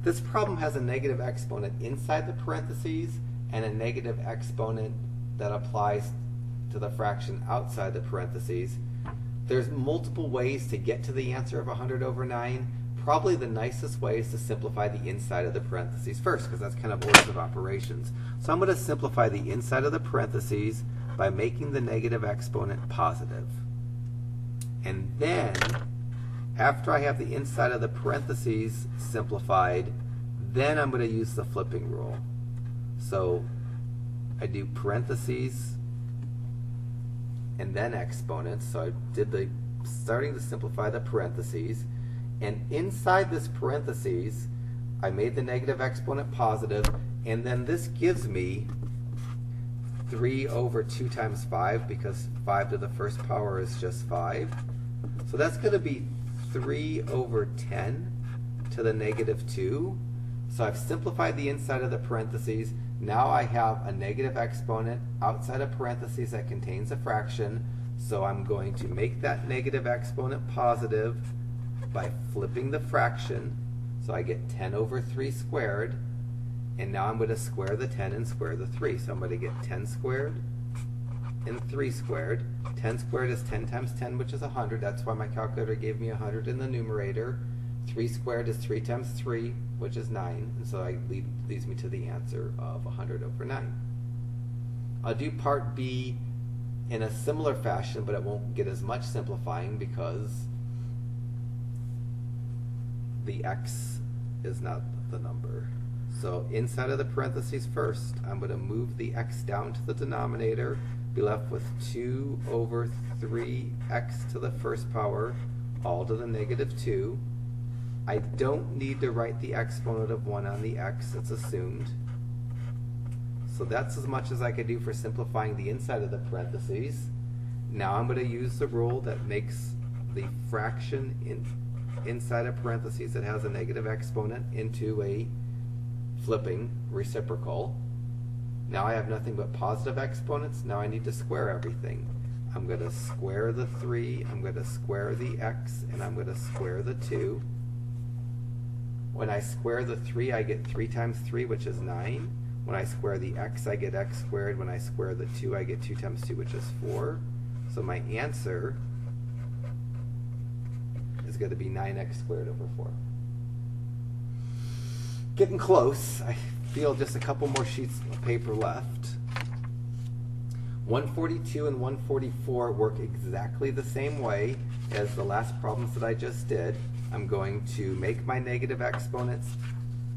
This problem has a negative exponent inside the parentheses and a negative exponent that applies to the fraction outside the parentheses. There's multiple ways to get to the answer of 100 over 9. Probably the nicest way is to simplify the inside of the parentheses first, because that's kind of orders of operations. So I'm going to simplify the inside of the parentheses by making the negative exponent positive. And then, after I have the inside of the parentheses simplified, then I'm going to use the flipping rule. So I do parentheses and then exponents. So I did the starting to simplify the parentheses. And inside this parentheses, I made the negative exponent positive, and then this gives me 3 over 2 times 5, because 5 to the first power is just 5. So that's going to be 3 over 10 to the negative 2. So I've simplified the inside of the parentheses. Now I have a negative exponent outside of parentheses that contains a fraction. So I'm going to make that negative exponent positive by flipping the fraction. So I get 10 over 3 squared. And now I'm going to square the 10 and square the 3. So I'm going to get 10 squared and 3 squared. 10 squared is 10 times 10, which is 100. That's why my calculator gave me 100 in the numerator. 3 squared is 3 times 3, which is 9. And so that leads me to the answer of 100 over 9. I'll do part B in a similar fashion, but it won't get as much simplifying because the x is not the number. So inside of the parentheses first, I'm going to move the x down to the denominator, be left with 2 over 3x to the first power, all to the negative 2. I don't need to write the exponent of 1 on the x, it's assumed. So that's as much as I could do for simplifying the inside of the parentheses. Now I'm going to use the rule that makes the fraction inside a parentheses that has a negative exponent into a flipping reciprocal. Now I have nothing but positive exponents. Now I need to square everything. I'm going to square the 3, I'm going to square the x, and I'm going to square the 2. When I square the 3, I get 3 times 3, which is 9. When I square the x, I get x squared. When I square the 2, I get 2 times 2, which is 4. So my answer is going to be 9x squared over 4. Getting close. I feel just a couple more sheets of paper left. 142 and 144 work exactly the same way as the last problems that I just did. I'm going to make my negative exponents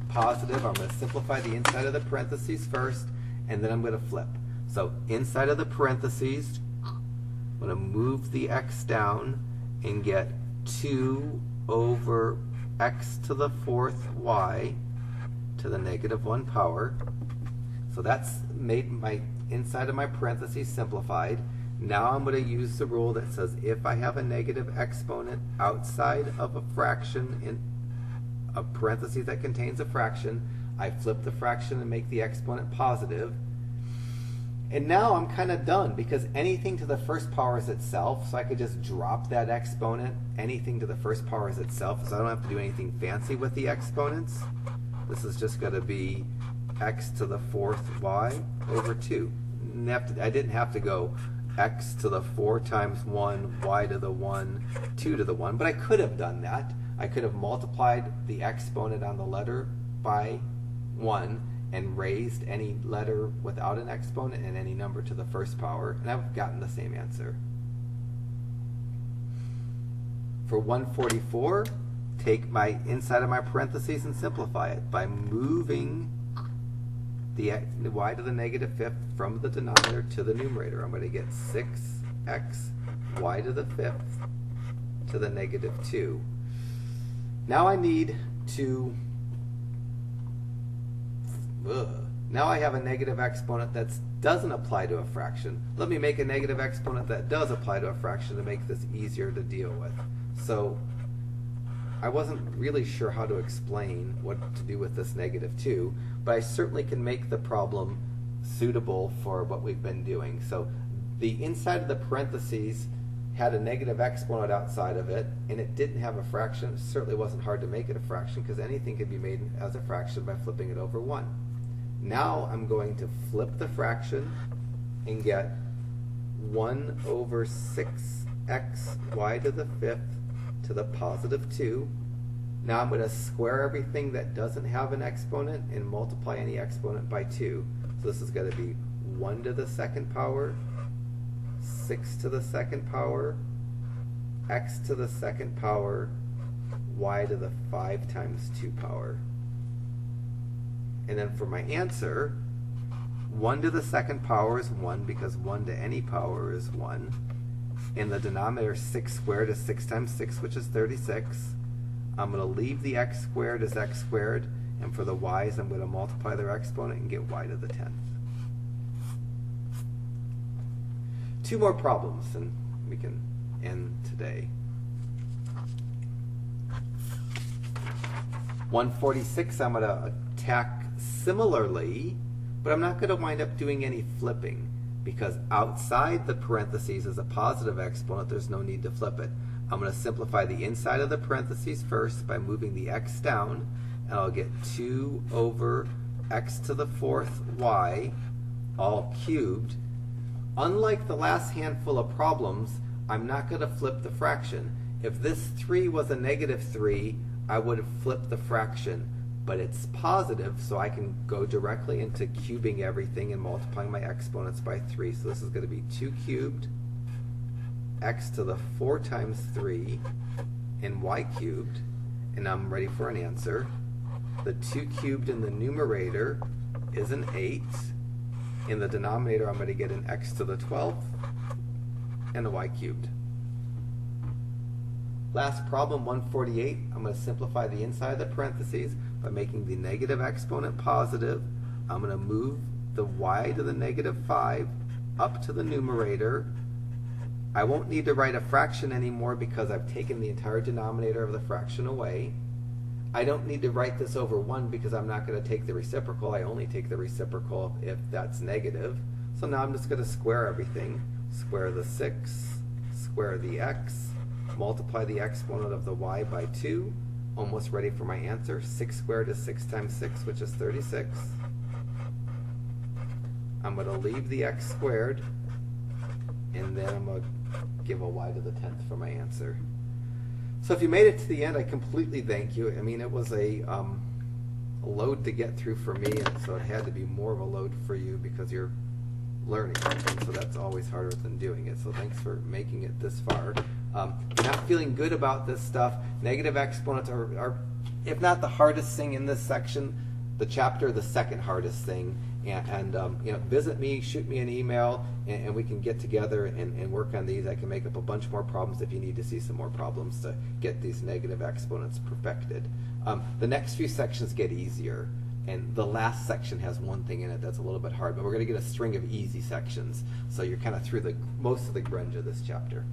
positive. I'm going to simplify the inside of the parentheses first, and then I'm going to flip. So inside of the parentheses, I'm going to move the x down and get 2 over x to the 4th y to the negative 1 power. So that's made my inside of my parentheses simplified. Now I'm going to use the rule that says if I have a negative exponent outside of a fraction in a parenthesis that contains a fraction, I flip the fraction and make the exponent positive. And now I'm kind of done because anything to the first power is itself, so I could just drop that exponent. Anything to the first power is itself, so I don't have to do anything fancy with the exponents. This is just going to be x to the fourth y over 2. I didn't have to go x to the 4 times 1, y to the 1, 2 to the 1, but I could have done that. I could have multiplied the exponent on the letter by 1 and raised any letter without an exponent and any number to the first power, and I've gotten the same answer. For 144, take my inside of my parentheses and simplify it by moving the y to the negative fifth from the denominator to the numerator. I'm going to get 6x y to the fifth to the negative 2. Now I need to now I have a negative exponent that doesn't apply to a fraction. Let me make a negative exponent that does apply to a fraction to make this easier to deal with. So I wasn't really sure how to explain what to do with this negative 2, but I certainly can make the problem suitable for what we've been doing. So the inside of the parentheses had a negative exponent outside of it, and it didn't have a fraction. It certainly wasn't hard to make it a fraction because anything could be made as a fraction by flipping it over 1. Now I'm going to flip the fraction and get 1 over 6x y to the fifth to the positive 2. Now I'm going to square everything that doesn't have an exponent and multiply any exponent by 2. So this is going to be 1 to the second power, 6 to the second power, x to the second power, y to the 5 times 2 power. And then for my answer, 1 to the second power is 1 because 1 to any power is 1. In the denominator, 6 squared is 6 times 6, which is 36. I'm going to leave the x squared as x squared, and for the y's, I'm going to multiply their exponent and get y to the 10th. 2 more problems, and we can end today. 146, I'm going to attack similarly, but I'm not going to wind up doing any flipping because outside the parentheses is a positive exponent. There's no need to flip it. I'm going to simplify the inside of the parentheses first by moving the x down, and I'll get 2 over x to the fourth y, all cubed. Unlike the last handful of problems, I'm not going to flip the fraction. If this 3 was a negative 3, I would have flipped the fraction. But it's positive, so I can go directly into cubing everything and multiplying my exponents by 3. So this is going to be 2 cubed, x to the 4 times 3, and y cubed. And I'm ready for an answer. The 2 cubed in the numerator is an 8. In the denominator, I'm going to get an x to the 12th and a y cubed. Last problem, 148. I'm going to simplify the inside of the parentheses by making the negative exponent positive. I'm going to move the y to the negative 5 up to the numerator. I won't need to write a fraction anymore because I've taken the entire denominator of the fraction away. I don't need to write this over 1 because I'm not going to take the reciprocal. I only take the reciprocal if that's negative. So now I'm just going to square everything. Square the 6, square the x, multiply the exponent of the y by 2. Almost ready for my answer. 6 squared is 6 times 6, which is 36. I'm going to leave the x squared, and then I'm going to give a y to the 10th for my answer. So if you made it to the end, I completely thank you. I mean, it was a load to get through for me, and so it had to be more of a load for you because you're learning something, so that's always harder than doing it. So thanks for making it this far. If you're not feeling good about this stuff, negative exponents are, if not the hardest thing in this section, the chapter, the second hardest thing. And you know, visit me, shoot me an email, and we can get together and work on these. I can make up a bunch more problems if you need to see some more problems to get these negative exponents perfected. The next few sections get easier, And the last section has one thing in it that's a little bit hard, but we're going to get a string of easy sections. So you're kind of through most of the grunge of this chapter.